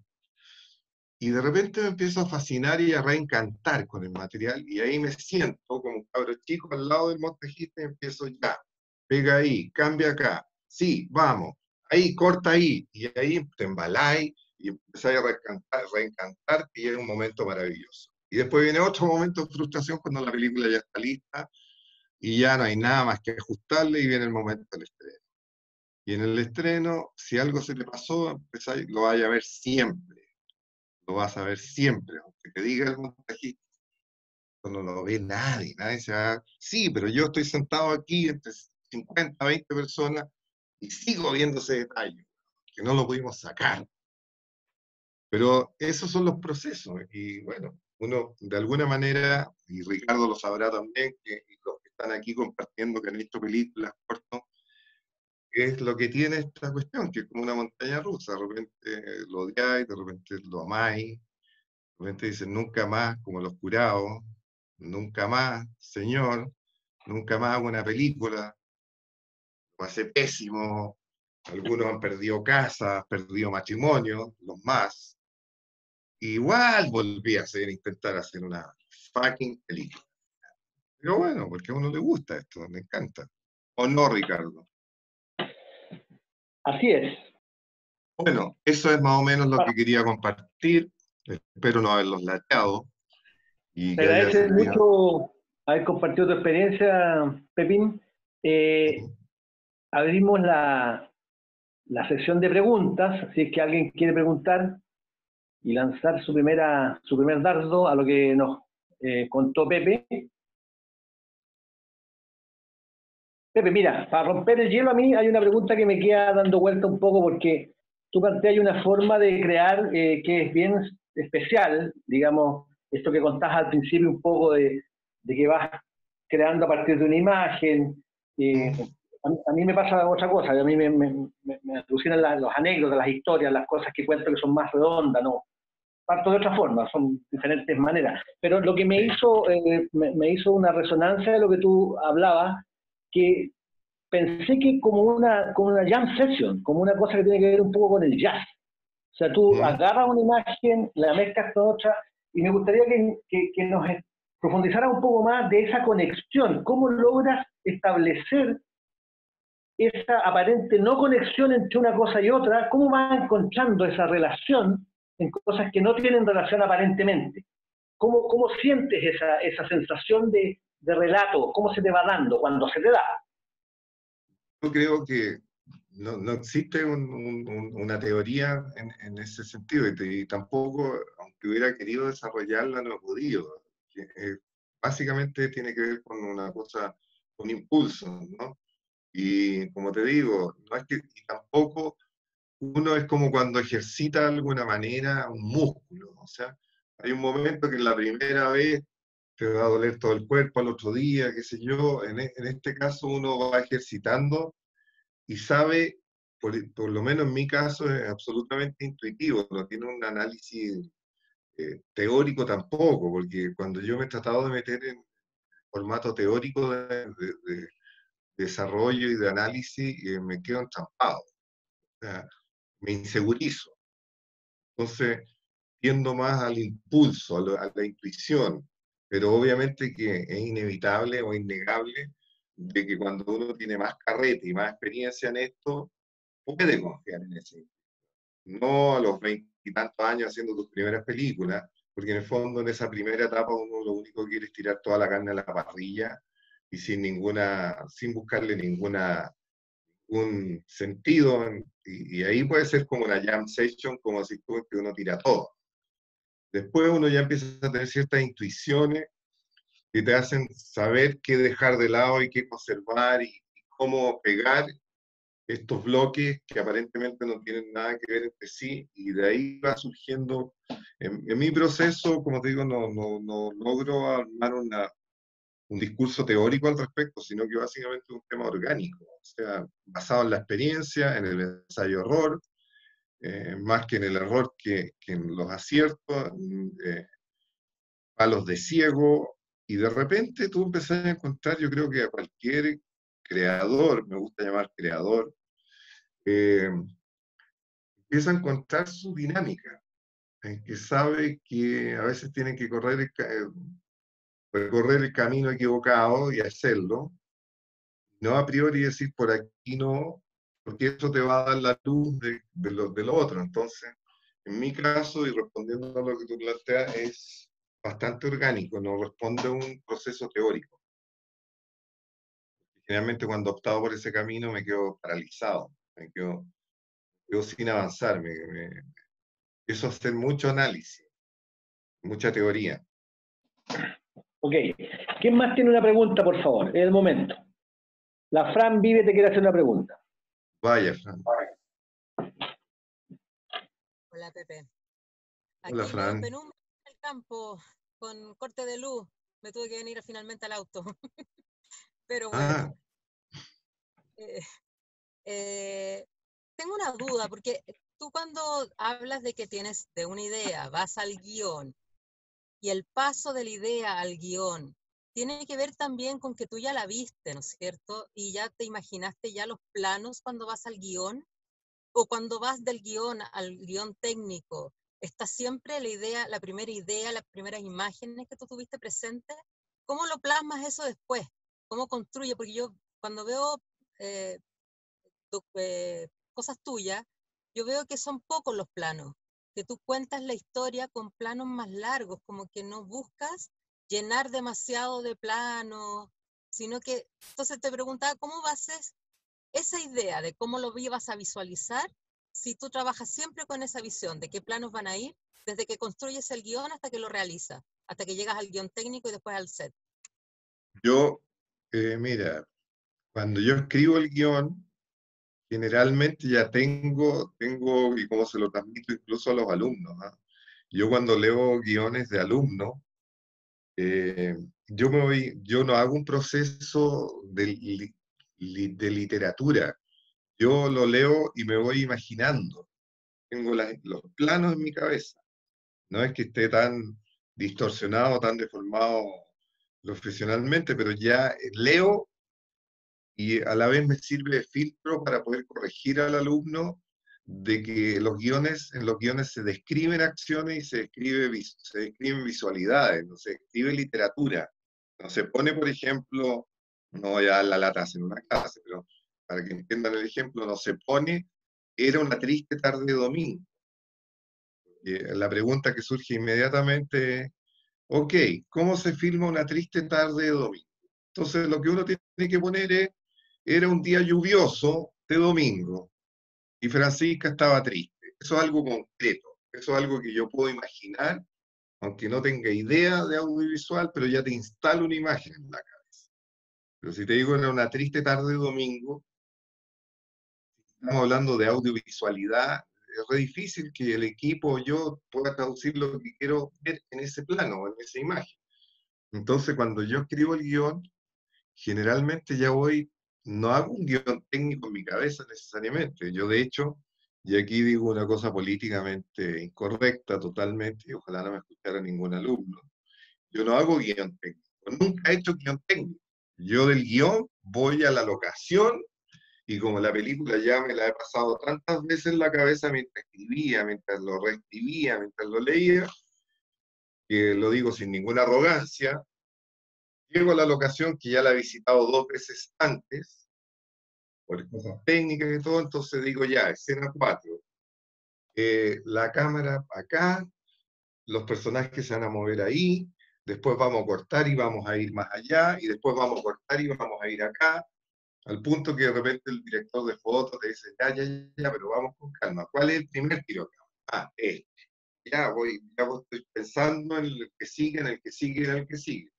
Y de repente me empiezo a fascinar y a reencantar con el material, y ahí me siento como un cabro chico al lado del montajista y empiezo ya, pega ahí, cambia acá, sí, vamos, ahí, corta ahí, y ahí te embaláis y empezáis a reencantar, y es un momento maravilloso. Y después viene otro momento de frustración cuando la película ya está lista y ya no hay nada más que ajustarle, y viene el momento del estreno. Y en el estreno, si algo se le pasó, lo vaya a ver siempre, lo vas a ver siempre, aunque te diga el montajista, no lo ve nadie, nadie se va, sí, pero yo estoy sentado aquí entre 50, 20 personas y sigo viendo ese detalle, que no lo pudimos sacar. Pero esos son los procesos, y bueno, uno de alguna manera, y Ricardo lo sabrá también, que los que están aquí compartiendo que han visto películas, cortos, es lo que tiene esta cuestión, que es como una montaña rusa, de repente lo odiáis, de repente lo amáis, de repente dicen nunca más, como los curados, nunca más, señor, nunca más hago una película, lo pasé pésimo, algunos han perdido casas, perdido matrimonio, los más. Igual volví a intentar hacer una fucking película. Pero bueno, porque a uno le gusta esto, me encanta. ¿O no, Ricardo? Así es. Bueno, eso es más o menos lo que quería compartir. Espero no haberlos lateado y Te que haya agradece servido. mucho haber compartido tu experiencia, Pepín. Abrimos la sección de preguntas, si es que alguien quiere preguntar y lanzar su primer dardo a lo que nos contó Pepe. Pepe, mira, para romper el hielo a mí hay una pregunta que me queda dando vuelta un poco, porque tú planteas una forma de crear que es bien especial, digamos, esto que contás al principio un poco de que vas creando a partir de una imagen. A mí me pasa otra cosa, a mí me alucinan los anécdotas, las historias, las cosas que cuento que son más redondas, ¿no? Parto de otra forma, son diferentes maneras. Pero lo que me hizo una resonancia de lo que tú hablabas, que pensé que como una jam session, como una cosa que tiene que ver un poco con el jazz. O sea, tú agarras una imagen, la mezclas con otra, y me gustaría que nos profundizara un poco más de esa conexión. ¿Cómo logras establecer esa aparente no conexión entre una cosa y otra? ¿Cómo vas encontrando esa relación en cosas que no tienen relación aparentemente? ¿Cómo sientes esa sensación de relato? ¿Cómo se te va dando cuando se te da? Yo creo que no existe una teoría en ese sentido, y tampoco, aunque hubiera querido desarrollarla, no he podido. Básicamente tiene que ver con una cosa, con impulso, ¿no? Y como te digo, no es que, y tampoco uno es como cuando ejercita de alguna manera un músculo, o sea, hay un momento que la primera vez te va a doler todo el cuerpo, al otro día, qué sé yo, en este caso uno va ejercitando y sabe, por lo menos en mi caso, es absolutamente intuitivo, no tiene un análisis teórico tampoco, porque cuando yo me he tratado de meter en formato teórico de desarrollo y de análisis, me quedo entrampado, o sea, me insegurizo. Entonces, tiendo más al impulso, a la intuición, pero obviamente que es inevitable o innegable de que cuando uno tiene más carrete y más experiencia en esto, puede confiar en ese. No a los 20 y tantos años haciendo tus primeras películas, porque en el fondo en esa primera etapa uno lo único que quiere es tirar toda la carne a la parrilla y sin buscarle ningún sentido, y ahí puede ser como una jam session, como si tú, que uno tira todo. Después uno ya empieza a tener ciertas intuiciones que te hacen saber qué dejar de lado y qué conservar y cómo pegar estos bloques que aparentemente no tienen nada que ver entre sí, y de ahí va surgiendo, en mi proceso, como te digo, no logro armar un discurso teórico al respecto, sino que básicamente es un tema orgánico, o sea, basado en la experiencia, en el ensayo-error, más que en el error que en los aciertos, palos de ciego, y de repente tú empezás a encontrar, yo creo que a cualquier creador, me gusta llamar creador, eh, empieza a encontrar su dinámica, en que sabe que a veces tiene que recorrer el camino equivocado y hacerlo, no a priori decir por aquí no, porque eso te va a dar la luz de lo otro. Entonces, en mi caso, y respondiendo a lo que tú planteas, es bastante orgánico, no responde a un proceso teórico. Generalmente cuando he optado por ese camino me quedo paralizado, quedo sin avanzar, empiezo a hacer mucho análisis, mucha teoría. Ok. ¿Quién más tiene una pregunta, por favor? Es el momento. La Fran Vive te quiere hacer una pregunta. Vaya, Fran. Hola, Pepe. Hola, Aquí Fran. en penumbra en el campo, con corte de luz, me tuve que venir finalmente al auto. Pero bueno, eh, tengo una duda, porque tú cuando hablas de que tienes de una idea, vas al guión, y el paso de la idea al guión, tiene que ver también con que tú ya la viste, ¿no es cierto? Y ya te imaginaste ya los planos cuando vas al guión, o cuando vas del guión al guión técnico, ¿está siempre la idea, la primera idea, las primeras imágenes que tú tuviste presentes? ¿Cómo lo plasmas eso después? ¿Cómo construye? Porque yo cuando veo eh, cosas tuyas, yo veo que son pocos los planos, que tú cuentas la historia con planos más largos, como que no buscas llenar demasiado de planos, sino que, entonces te preguntaba, ¿cómo haces esa idea de cómo lo ibas a visualizar si tú trabajas siempre con esa visión de qué planos van a ir, desde que construyes el guión hasta que lo realizas, hasta que llegas al guión técnico y después al set? Yo, mira, cuando yo escribo el guión, generalmente ya y como se lo transmito incluso a los alumnos, ¿ah? Yo cuando leo guiones de alumnos, eh, yo no hago un proceso de literatura, yo lo leo y me voy imaginando, tengo los planos en mi cabeza, no es que esté tan distorsionado, tan deformado profesionalmente, pero ya leo y a la vez me sirve de filtro para poder corregir al alumno de que en los guiones se describen acciones y se describen visualidades, no se describe literatura. No se pone, por ejemplo, no voy a dar la lata en una clase, pero para que entiendan el ejemplo, no se pone, era una triste tarde de domingo. La pregunta que surge inmediatamente es, ok, ¿cómo se filma una triste tarde de domingo? Entonces lo que uno tiene que poner es, era un día lluvioso de domingo y Francisca estaba triste. Eso es algo concreto, eso es algo que yo puedo imaginar, aunque no tenga idea de audiovisual, pero ya te instala una imagen en la cabeza. Pero si te digo era una triste tarde de domingo, estamos hablando de audiovisualidad, es re difícil que el equipo o yo pueda traducir lo que quiero ver en ese plano, en esa imagen. Entonces, cuando yo escribo el guión, generalmente ya voy no hago un guión técnico en mi cabeza necesariamente. Yo, de hecho, y aquí digo una cosa políticamente incorrecta totalmente, y ojalá no me escuchara ningún alumno, yo no hago guión técnico, nunca he hecho guión técnico. Yo del guión voy a la locación y como la película ya me la he pasado tantas veces en la cabeza mientras escribía, mientras lo reescribía, mientras lo leía, que lo digo sin ninguna arrogancia, llego a la locación que ya la he visitado 2 veces antes, por cosas técnicas y todo, entonces digo ya, escena 4, la cámara acá, los personajes se van a mover ahí, después vamos a cortar y vamos a ir más allá, y después vamos a cortar y vamos a ir acá, al punto que de repente el director de fotos te dice, ya, pero vamos con calma. ¿Cuál es el primer tiro acá? Ah, este. Ya estoy pensando en el que sigue, en el que sigue, en el que sigue.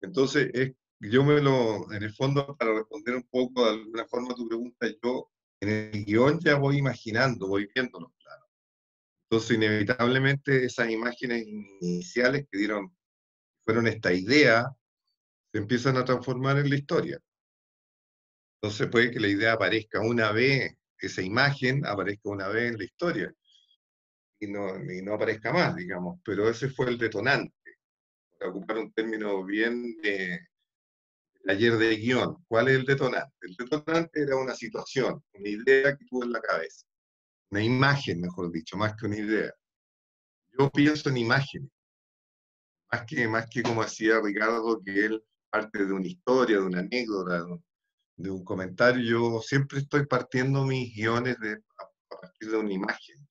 Entonces, en el fondo, para responder un poco de alguna forma a tu pregunta, yo en el guión ya voy imaginando, voy viendo los planos. Entonces, inevitablemente, esas imágenes iniciales que fueron esta idea, se empiezan a transformar en la historia. Entonces puede que la idea aparezca una vez, esa imagen aparezca una vez en la historia y no aparezca más, digamos, pero ese fue el detonante, para ocupar un término bien de taller de guión. ¿Cuál es el detonante? El detonante era una situación, una idea que tuve en la cabeza, una imagen, mejor dicho, más que una idea. Yo pienso en imágenes, más que como decía Ricardo, que él parte de una historia, de una anécdota, de un comentario. Yo siempre estoy partiendo mis guiones a partir de una imagen,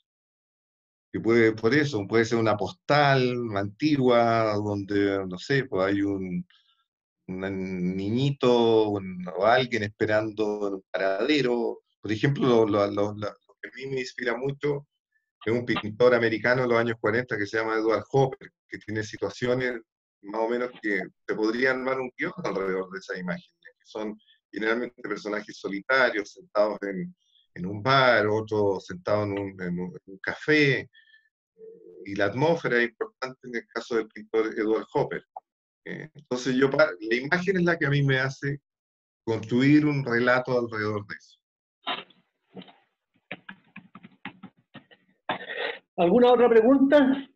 que por eso, puede ser una postal antigua, donde, no sé, pues hay un niñito o alguien esperando en un paradero. Por ejemplo, lo que a mí me inspira mucho es un pintor americano de los años 40 que se llama Edward Hopper, que tiene situaciones más o menos que se podría armar un guión alrededor de esas imágenes, que son generalmente personajes solitarios, sentados en un bar, otros sentados en un café, y la atmósfera es importante en el caso del pintor Edward Hopper. Entonces la imagen es la que a mí me hace construir un relato alrededor de eso. ¿Alguna otra pregunta?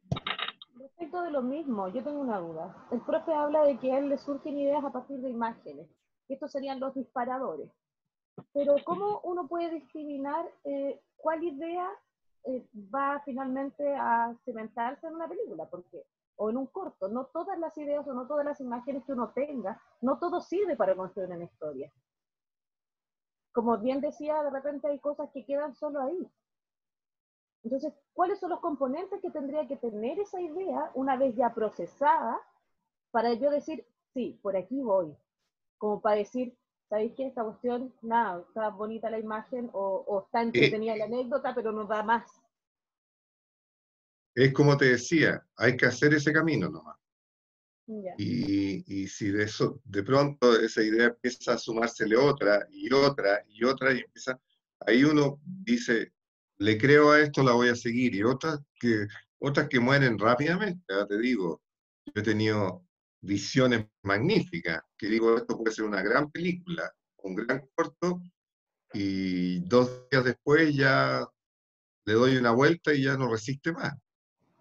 Respecto de lo mismo, yo tengo una duda. El profe habla de que a él le surgen ideas a partir de imágenes. Estos serían los disparadores. Pero ¿cómo uno puede discriminar cuál idea va finalmente a cimentarse en una película? Porque, o en un corto, no todas las ideas o no todas las imágenes que uno tenga, no todo sirve para construir una historia. Como bien decía, de repente hay cosas que quedan solo ahí. Entonces, ¿cuáles son los componentes que tendría que tener esa idea una vez ya procesada para yo decir, sí, por aquí voy? Como para decir, ¿sabéis qué? Esta cuestión, nada, está bonita la imagen o está entretenida la anécdota, pero no da más. Es como te decía, hay que hacer ese camino nomás. Ya. Y si de pronto esa idea empieza a sumársele otra y otra y otra, y ahí uno dice, le creo a esto, la voy a seguir, y otras que mueren rápidamente, ya te digo, yo he tenido visiones magníficas, que digo, esto puede ser una gran película, un gran corto, y 2 días después ya le doy una vuelta y ya no resiste más.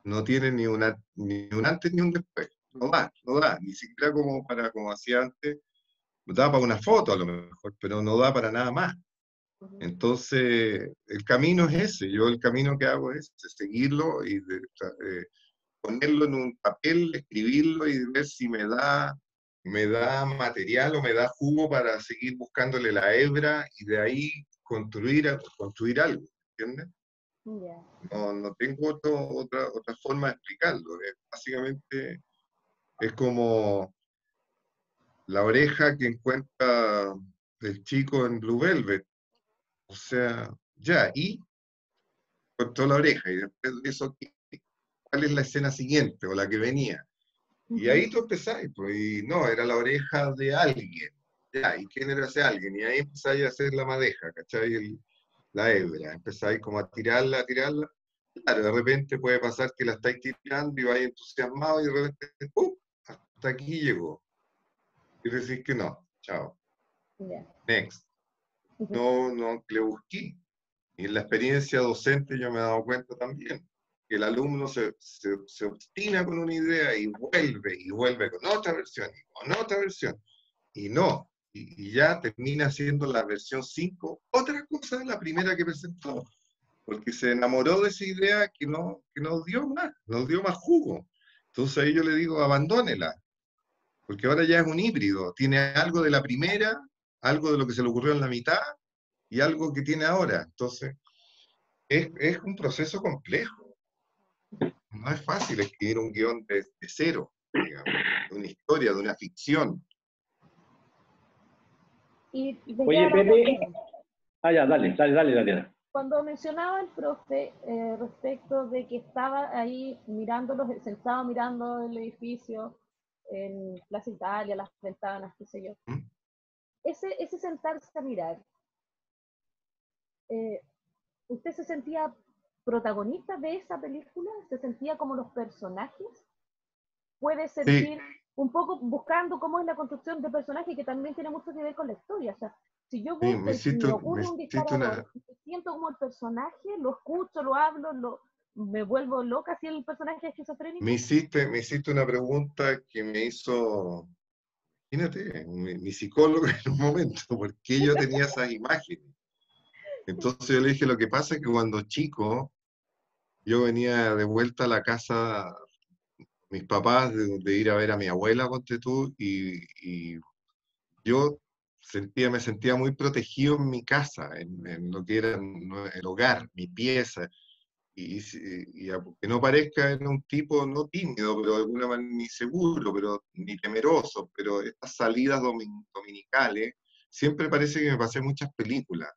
No tiene ni un antes ni un después. No da, ni siquiera como hacía antes, da para una foto a lo mejor, pero no da para nada más. Entonces, el camino es ese, yo el camino que hago es seguirlo y ponerlo en un papel, escribirlo y ver si me da material o me da jugo para seguir buscándole la hebra y de ahí construir algo, ¿entiendes? Yeah. No tengo otra forma de explicarlo. Básicamente es como la oreja que encuentra el chico en Blue Velvet. O sea, y encontró la oreja y después de eso, ¿cuál es la escena siguiente o la que venía? Y ahí tú empezáis, pues, y no, era la oreja de alguien. ¿Y quién era ese alguien? Y ahí empezáis a hacer la madeja, ¿cachai? La hebra, empezáis como a tirarla. Claro, de repente puede pasar que la estáis tirando y vais entusiasmado y de repente, ¡pum! Hasta aquí llegó. Y decís que no, chao. Yeah. Next. no le busqué. Y en la experiencia docente yo me he dado cuenta también que el alumno se obstina con una idea y vuelve con otra versión, y con otra versión, y no, y ya termina siendo la versión 5 otra cosa de la primera que presentó, porque se enamoró de esa idea que no dio más jugo. Entonces ahí yo le digo, abandónela, porque ahora ya es un híbrido, tiene algo de la primera, algo de lo que se le ocurrió en la mitad, y algo que tiene ahora. Entonces, es un proceso complejo. No es fácil escribir un guión de cero, digamos, de una historia, de una ficción. Y me Oye, queda la otra Pepe. pregunta. Ah, ya, dale, Tatiana. Cuando mencionaba el profe respecto de que estaba ahí mirándolo, sentado mirando el edificio en Plaza Italia, las ventanas, qué sé yo, ¿Mm? ese sentarse a mirar, ¿usted se sentía protagonista de esa película? ¿Se sentía como los personajes? ¿Puede Sí, sentir un poco buscando cómo es la construcción de personajes que también tiene mucho que ver con la historia? O sea, si yo sí, busco y se me ocurre un una, disparador, me siento como el personaje, lo escucho, lo hablo, me vuelvo loca si el personaje es esquizofrénico. me hiciste una pregunta que me hizo, imagínate, mi psicólogo en un momento, porque yo tenía esas imágenes. Entonces yo le dije, lo que pasa es que cuando chico, yo venía de vuelta a la casa, mis papás, de ir a ver a mi abuela, ponte tú, y yo me sentía muy protegido en mi casa, en lo que era el hogar, mi pieza, y aunque no parezca, era un tipo no tímido, pero de alguna manera ni seguro, pero ni temeroso, pero estas salidas dominicales, siempre parece que me pasé muchas películas.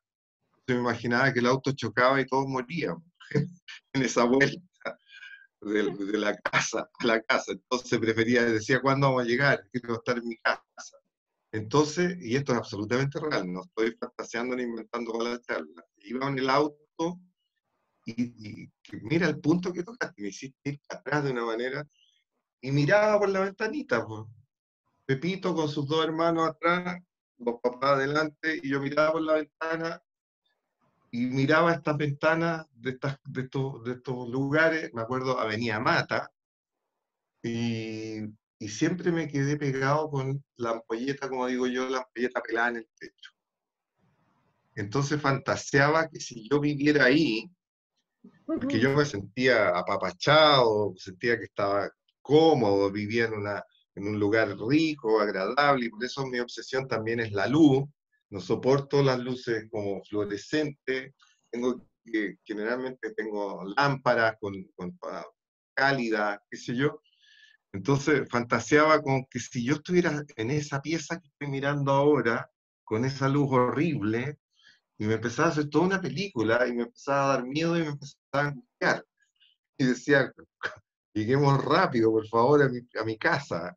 Entonces me imaginaba que el auto chocaba y todos morían en esa vuelta de la casa a la casa. Entonces decía, ¿cuándo vamos a llegar? Quiero estar en mi casa. Entonces, y esto es absolutamente real, no estoy fantaseando ni inventando con la charla. Iba en el auto mira el punto que tocaste, me hiciste ir atrás de una manera y miraba por la ventanita, pues. Pepito con sus dos hermanos atrás, los papás adelante, y yo miraba por la ventana y miraba estas ventanas de estos lugares, me acuerdo Avenida Mata, y, y siempre me quedé pegado con la ampolleta, como digo yo, la ampolleta pelada en el techo. Entonces fantaseaba que si yo viviera ahí, porque yo me sentía apapachado, sentía que estaba cómodo, vivía en un lugar rico, agradable, y por eso mi obsesión también es la luz. No soporto las luces como fluorescentes, generalmente tengo lámparas cálidas, qué sé yo. Entonces fantaseaba con que si yo estuviera en esa pieza que estoy mirando ahora, con esa luz horrible, y me empezaba a hacer toda una película, y me empezaba a dar miedo y me empezaba a angustiar. Y decía, lleguemos rápido, por favor, a mi casa,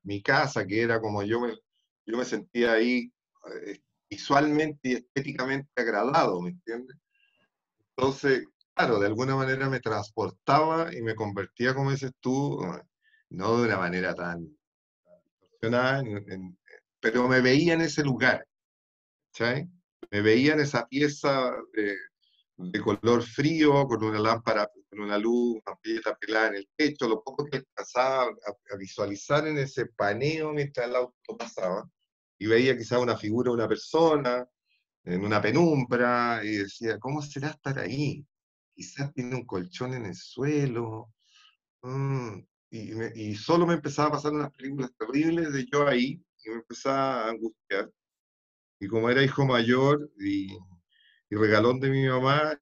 que era como yo me sentía ahí visualmente y estéticamente agradado, ¿me entiendes? Entonces, claro, de alguna manera me transportaba y me convertía, como dices tú, no de una manera tan profesional, pero me veía en ese lugar, ¿sabes? Me veía en esa pieza de color frío, con una lámpara, con una luz, una ampolleta pelada en el techo, lo poco que alcanzaba a visualizar en ese paneo mientras el auto pasaba, y veía quizá una figura de una persona en una penumbra, y decía, ¿cómo será estar ahí? Quizás tiene un colchón en el suelo, mm, y solo me empezaba a pasar unas películas terribles de yo ahí, y me empezaba a angustiar. Y como era hijo mayor y regalón de mi mamá,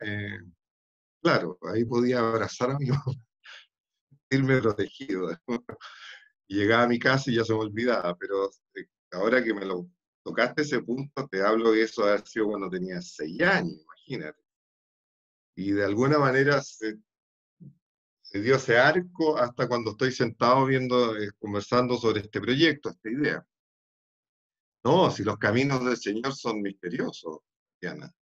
claro, ahí podía abrazar a mi mamá, irme protegido. Y llegaba a mi casa y ya se me olvidaba, pero ahora que me lo tocaste ese punto, te hablo de eso haber sido cuando tenía 6 años, imagínate. Y de alguna manera se dio ese arco hasta cuando estoy sentado viendo, conversando sobre este proyecto, esta idea. No, si los caminos del Señor son misteriosos, Diana.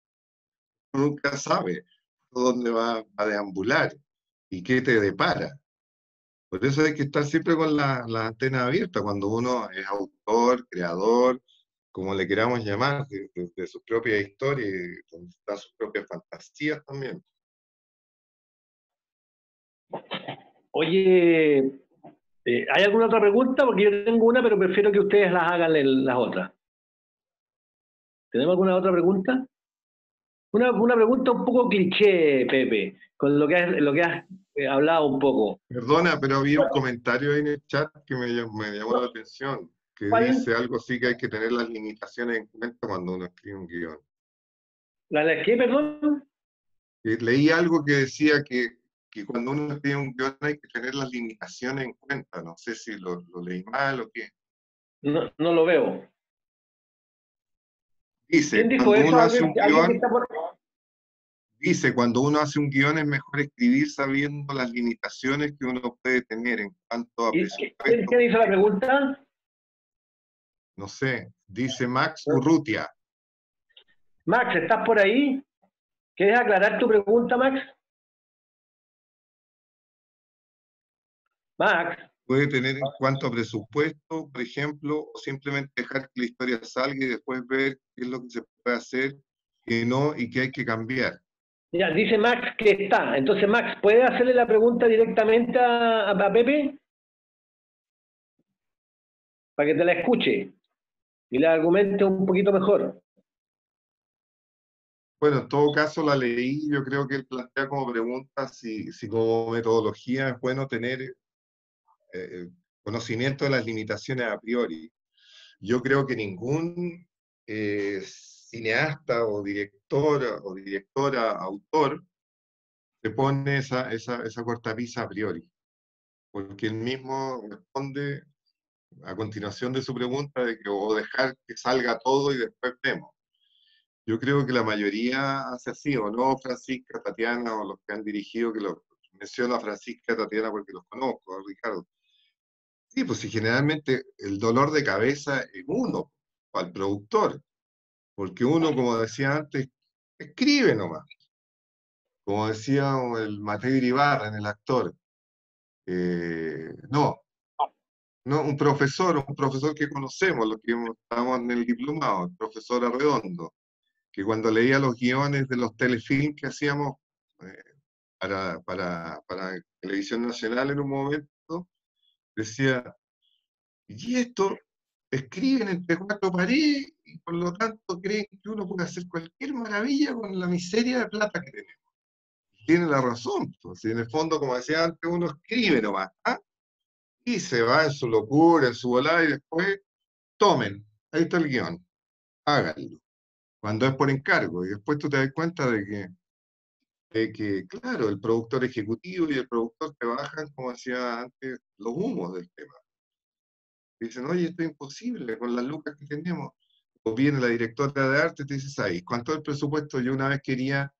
Uno nunca sabe dónde va a deambular y qué te depara. Por eso hay que estar siempre con la antena abierta cuando uno es autor, creador, como le queramos llamar, de su propia historia, y donde están sus propias fantasías también. Oye, ¿hay alguna otra pregunta? Porque yo tengo una, pero prefiero que ustedes las hagan las otras. ¿Tenemos alguna otra pregunta? Una pregunta un poco cliché, Pepe, con lo que has hablado un poco. Perdona, pero había un comentario ahí en el chat que me llamó la atención, que ¿Cuál? dice algo así que hay que tener las limitaciones en cuenta cuando uno escribe un guión. ¿La de qué, perdón? Leí algo que decía que cuando uno escribe un guión hay que tener las limitaciones en cuenta. No sé si lo leí mal o qué. No, no lo veo. Dice, ¿Quién dijo cuando eso? uno hace un ¿Alguien que guión, está por...? dice, cuando uno hace un guión es mejor escribir sabiendo las limitaciones que uno puede tener en cuanto a presupuesto. ¿Quién hizo la pregunta? No sé, dice Max Urrutia. Max, ¿estás por ahí? ¿Quieres aclarar tu pregunta, Max? Max, Puede tener en cuanto a presupuesto, por ejemplo, o simplemente dejar que la historia salga y después ver qué es lo que se puede hacer, qué no y qué hay que cambiar. ya, dice Max que está. Entonces, Max, ¿puedes hacerle la pregunta directamente a Pepe? Para que te la escuche y le argumente un poquito mejor. Bueno, en todo caso la leí, yo creo que él plantea como pregunta si como metodología es bueno tener conocimiento de las limitaciones a priori. Yo creo que ningún cineasta o directora, autor, se pone esa cortapisa a priori, porque él mismo responde a continuación de su pregunta de que o dejar que salga todo y después vemos. Yo creo que la mayoría hace así, o no, Francisca, Tatiana, o los que han dirigido, que lo menciono a Francisca y Tatiana porque los conozco, a Ricardo. Sí, pues si generalmente el dolor de cabeza es uno, al productor, porque uno, como decía antes, escribe nomás. Como decía el Mateo Iribarren, el actor. No, no, un profesor que conocemos, los que estábamos en el diplomado, el profesor Arredondo, que cuando leía los guiones de los telefilms que hacíamos eh, para Televisión Nacional en un momento, decía, y esto escriben entre cuatro paredes y por lo tanto creen que uno puede hacer cualquier maravilla con la miseria de plata que tenemos. Tiene la razón, pues, si en el fondo, como decía antes, uno escribe nomás, ¿ah? Y se va en su locura, en su volada y después, tomen, ahí está el guión, háganlo. Cuando es por encargo, y después tú te das cuenta de que, claro, el productor ejecutivo y el productor te bajan, como decía antes, los humos del tema. Dicen, oye, esto es imposible con las lucas que tenemos. O viene la directora de arte y te dice, ¿sabes cuánto es el presupuesto? Yo una vez quería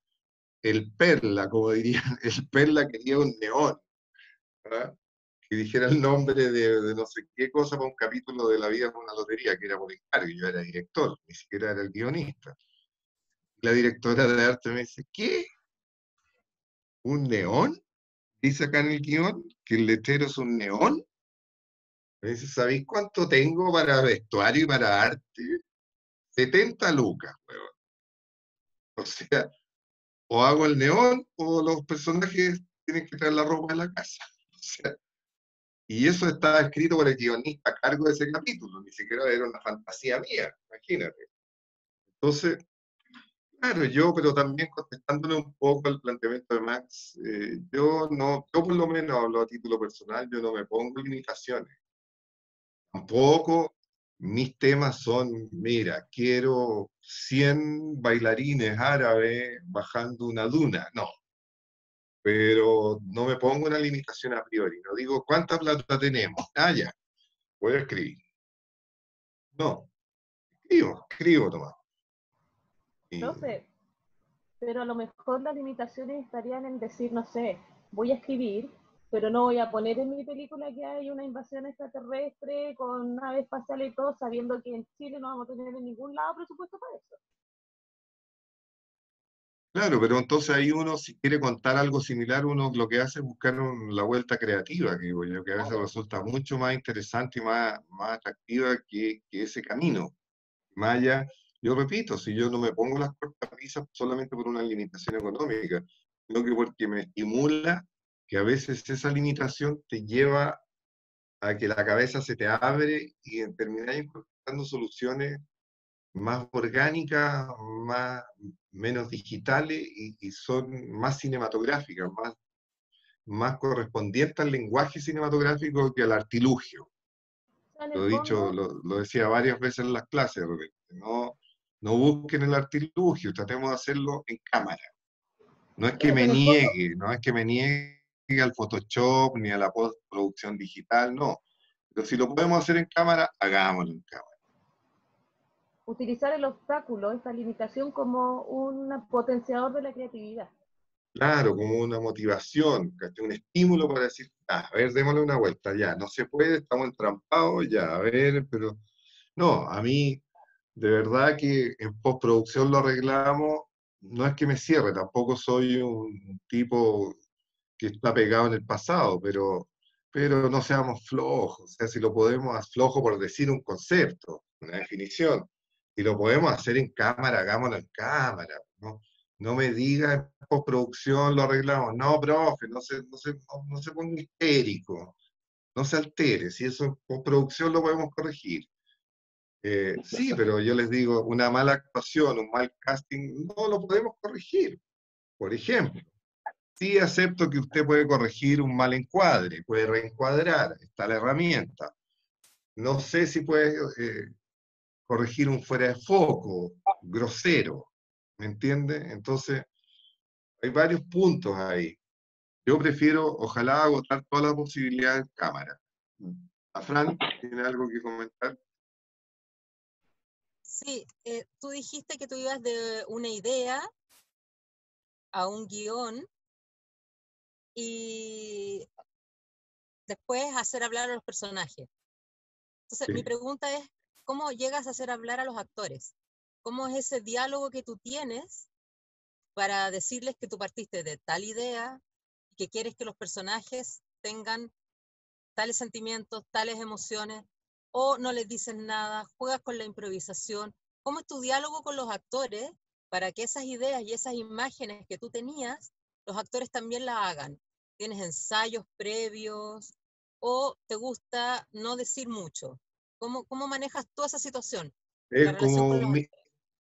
el Perla, como dirían, el Perla quería un neón, ¿verdad? Que dijera el nombre de no sé qué cosa para un capítulo de La vida es una lotería, que era por encargo, yo era director, ni siquiera era el guionista. La directora de arte me dice, ¿qué? ¿Un neón? Dice acá en el guión que el letrero es un neón. Me dice, ¿sabéis cuánto tengo para vestuario y para arte? 70 lucas, weón. O sea, o hago el neón o los personajes tienen que traer la ropa de la casa. O sea, y eso estaba escrito por el guionista a cargo de ese capítulo, ni siquiera era una fantasía mía, imagínate. Entonces, claro, pero también contestándole un poco al planteamiento de Max, yo por lo menos hablo a título personal, yo no me pongo limitaciones. Tampoco mis temas son, mira, quiero 100 bailarines árabes bajando una duna, no, pero no me pongo una limitación a priori, no digo cuánta plata tenemos, ya, voy a escribir. No, escribo nomás. Profe, pero a lo mejor las limitaciones estarían en decir, no sé, voy a escribir, pero no voy a poner en mi película que hay una invasión extraterrestre con naves espaciales y todo, sabiendo que en Chile no vamos a tener en ningún lado presupuesto para eso. Claro, pero entonces ahí uno, si quiere contar algo similar, uno lo que hace es buscar la vuelta creativa, que digo yo, que a veces resulta mucho más interesante y más atractiva que ese camino. Maya, yo repito, si yo no me pongo las cortapisas solamente por una limitación económica, sino que porque me estimula que a veces esa limitación te lleva a que la cabeza se te abre y terminas encontrando soluciones más orgánicas, menos digitales y son más cinematográficas, más correspondientes al lenguaje cinematográfico que al artilugio. O sea, en Lo el he dicho, fondo, lo decía varias veces en las clases, de repente. No busquen el artilugio, tratemos de hacerlo en cámara. No es que claro, que me en el fondo niegue, no es que me niegue al Photoshop ni a la postproducción digital, no. Pero si lo podemos hacer en cámara, hagámoslo en cámara. utilizar el obstáculo, esta limitación, como un potenciador de la creatividad. Claro, como una motivación, un estímulo para decir, a ver, démosle una vuelta, ya, no se puede, estamos entrampados, ya, a ver, pero no, a mí, de verdad que en postproducción lo arreglamos, no es que me cierre, tampoco soy un tipo que está pegado en el pasado, pero no seamos flojos, o sea, si lo podemos, flojo por decir un concepto, una definición, si lo podemos hacer en cámara, hagámoslo en cámara, ¿no? No me diga en postproducción lo arreglamos, no, profe, no se ponga histérico, no se altere, si eso en postproducción lo podemos corregir. Sí, pero yo les digo, una mala actuación, un mal casting, no lo podemos corregir, por ejemplo. Sí acepto que usted puede corregir un mal encuadre, puede reencuadrar, está la herramienta. No sé si puede corregir un fuera de foco, grosero, ¿me entiende? Entonces, hay varios puntos ahí. Yo prefiero, ojalá, agotar todas las posibilidades en cámara. ¿A Fran tiene algo que comentar? Sí, tú dijiste que tú ibas de una idea a un guión y después hacer hablar a los personajes. Entonces, mi Sí. pregunta es, ¿cómo llegas a hacer hablar a los actores? ¿Cómo es ese diálogo que tú tienes para decirles que tú partiste de tal idea y que quieres que los personajes tengan tales sentimientos, tales emociones, o no les dices nada, juegas con la improvisación? ¿Cómo es tu diálogo con los actores para que esas ideas y esas imágenes que tú tenías, los actores también las hagan? ¿Tienes ensayos previos o te gusta no decir mucho? ¿Cómo manejas tú esa situación, la Es relación como con los actores?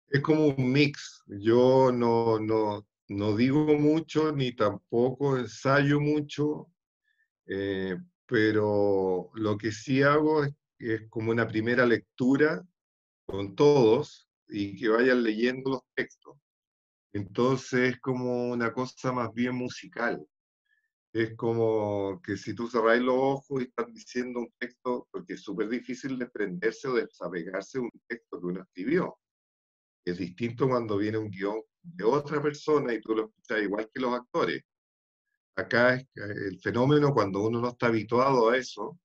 es como un mix. Yo no digo mucho ni tampoco ensayo mucho. Pero lo que sí hago es como una primera lectura con todos y que vayan leyendo los textos. Entonces es como una cosa más bien musical. Es como que si tú cerráis los ojos y estás diciendo un texto, porque es súper difícil desprenderse o desapegarse de un texto que uno escribió. Es distinto cuando viene un guión de otra persona y tú lo escuchas igual que los actores. Acá es el fenómeno cuando uno no está habituado a eso.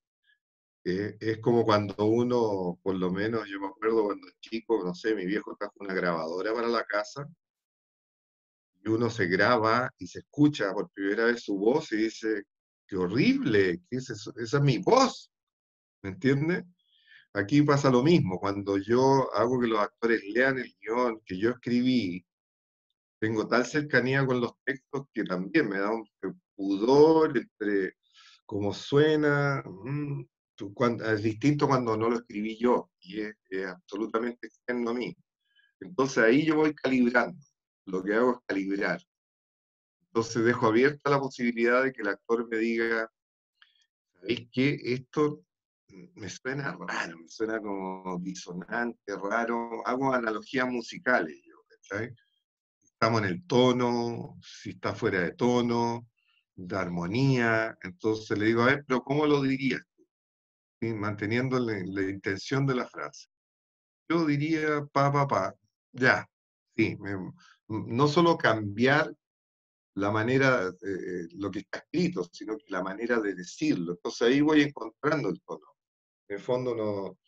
Es como cuando uno, por lo menos yo me acuerdo cuando chico, no sé, mi viejo trajo una grabadora para la casa y uno se graba y se escucha por primera vez su voz y dice, qué horrible, ¿qué es eso? Esa es mi voz, ¿me entiendes? Aquí pasa lo mismo, cuando yo hago que los actores lean el guión que yo escribí, tengo tal cercanía con los textos que también me da un pudor entre cómo suena. Es distinto cuando no lo escribí yo y es absolutamente externo a mí. Entonces ahí yo voy calibrando. Lo que hago es calibrar. Entonces dejo abierta la posibilidad de que el actor me diga, ¿sabéis qué? Esto me suena raro, me suena como disonante, raro. Hago analogías musicales yo, ¿cachai? Estamos en el tono, si está fuera de tono, de armonía. Entonces le digo, a ver, pero ¿cómo lo dirías? ¿Sí? Manteniendo la intención de la frase. Yo diría pa, ya, sí, no solo cambiar la manera, lo que está escrito, sino que la manera de decirlo. Entonces ahí voy encontrando el tono. En el fondo no.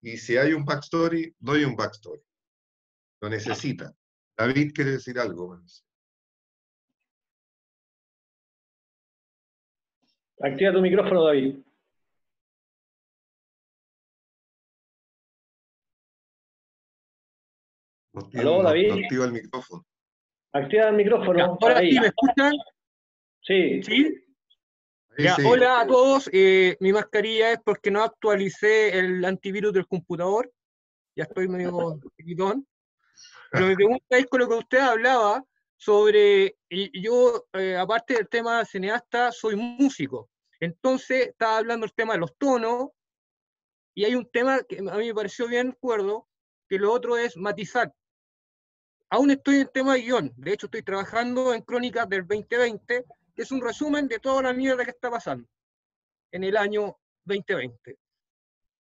Y si hay un backstory, doy un backstory. Lo necesita. David quiere decir algo. Parece. Activa tu micrófono, David. Aló, David. No activa el micrófono. Activa el micrófono. Ya, ahora ahí. sí, ¿me escuchan? Sí. ¿Sí? Ahí Ya, sí. hola a todos. Mi mascarilla es porque no actualicé el antivirus del computador. Ya estoy medio chiquitón. Pero mi pregunta es con lo que usted hablaba sobre, y yo, aparte del tema cineasta, soy músico. Entonces, estaba hablando del tema de los tonos, y hay un tema que a mí me pareció bien cuerdo, que lo otro es matizar. Aún estoy en el tema de guión. De hecho, estoy trabajando en Crónicas del 2020, que es un resumen de toda la mierda que está pasando en el año 2020.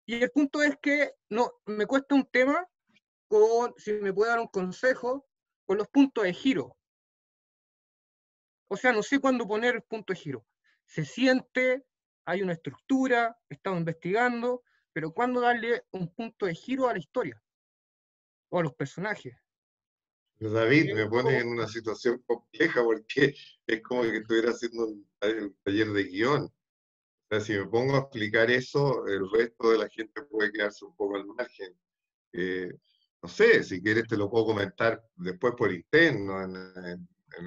Y el punto es que no, me cuesta un tema, si me puede dar un consejo, con los puntos de giro. O sea, no sé cuándo poner el punto de giro. Se siente, hay una estructura, estamos investigando, pero ¿cuándo darle un punto de giro a la historia? O a los personajes. Pero David, me pone en una situación compleja porque es como que estuviera haciendo un taller de guión. O sea, si me pongo a explicar eso, el resto de la gente puede quedarse un poco al margen. No sé, si quieres te lo puedo comentar después por interno,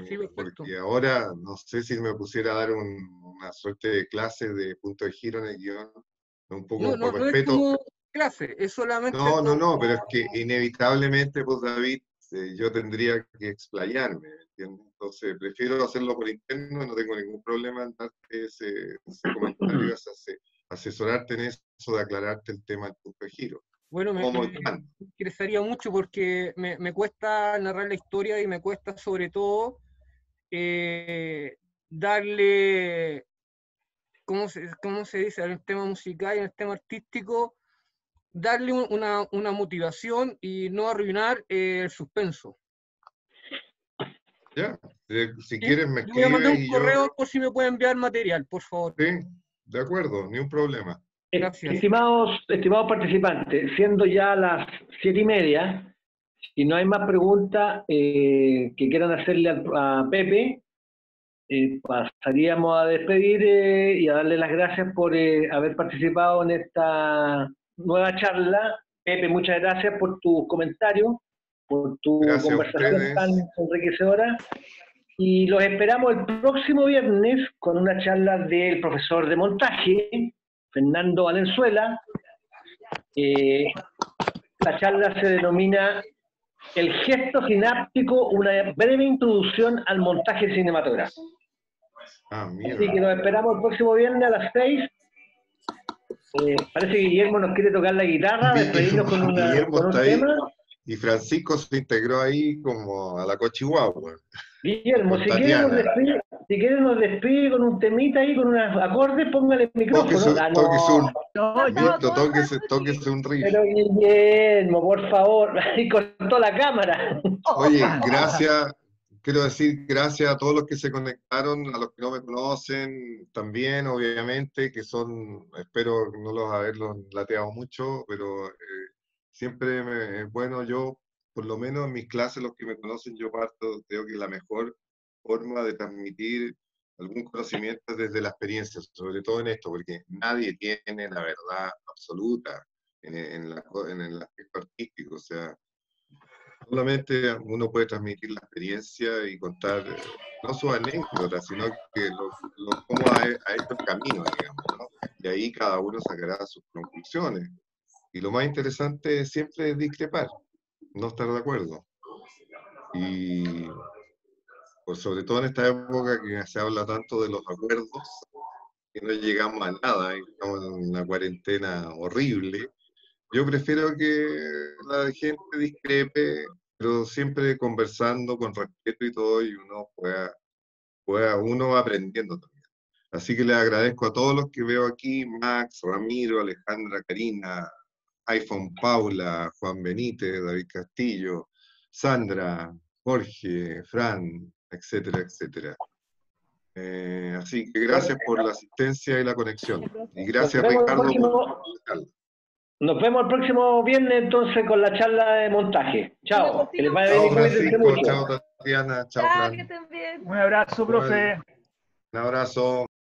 Sí, perfecto. porque ahora no sé si me pusiera a dar una suerte de clase de punto de giro en el guión, un poco No por es respeto. como clase, es solamente No, pero es que inevitablemente, pues David, yo tendría que explayarme, ¿entiendes? Entonces prefiero hacerlo por interno, no tengo ningún problema en darte ese comentario, asesorarte en eso, de aclararte el tema del punto de giro. Bueno, me interesaría mucho porque me cuesta narrar la historia y me cuesta sobre todo darle, ¿cómo se dice? En el tema musical y en el tema artístico, darle una motivación y no arruinar el suspenso. Ya, si quieres me Yo voy a mandar un escribes y correo por si me puede enviar material, por favor. Sí, de acuerdo, ni un problema. Gracias. Estimados participantes, siendo ya las 7:30, si no hay más preguntas que quieran hacerle a Pepe, pasaríamos a despedir y a darle las gracias por haber participado en esta nueva charla. Pepe, muchas gracias por tus comentarios, por tu conversación tan enriquecedora. Y los esperamos el próximo viernes con una charla del profesor de montaje, Fernando Valenzuela. La charla se denomina El gesto sináptico, una breve introducción al montaje cinematográfico. Así que nos esperamos el próximo viernes a las 6. Parece que Guillermo nos quiere tocar la guitarra, despedirnos con un tema. Y Francisco se integró ahí como a la Cochihuahua. Guillermo, si quieres nos despide con un temita ahí, con unos acordes, póngale el micrófono. Tóquese un riff. Pero Guillermo, por favor, ahí cortó la cámara. Oye, quiero decir gracias a todos los que se conectaron, a los que no me conocen también, obviamente, que espero no haberlos lateado mucho, pero siempre es bueno. Yo, por lo menos en mis clases, los que me conocen, yo creo que la mejor forma de transmitir algún conocimiento es desde la experiencia, sobre todo en esto, porque nadie tiene la verdad absoluta en el aspecto artístico. O sea, solamente uno puede transmitir la experiencia y contar no sus anécdotas, sino que cómo ha hecho el camino, digamos, ¿no? Y ahí cada uno sacará sus conclusiones. Y lo más interesante siempre es discrepar, no estar de acuerdo. Y pues sobre todo en esta época que se habla tanto de los acuerdos, que no llegamos a nada, y estamos en una cuarentena horrible. Yo prefiero que la gente discrepe, pero siempre conversando con respeto y todo, y uno va aprendiendo también. Así que les agradezco a todos los que veo aquí: Max, Ramiro, Alejandra, Karina, iPhone Paula, Juan Benítez, David Castillo, Sandra, Jorge, Fran, etcétera, etcétera. Así que gracias por la asistencia y la conexión. Y gracias, Ricardo, Nos vemos el próximo viernes entonces con la charla de montaje. Chao. Que les vaya bien. Chao, Francisco, chao, Tatiana, chao, Fran. Que estén bien. Un abrazo, profe. Un abrazo.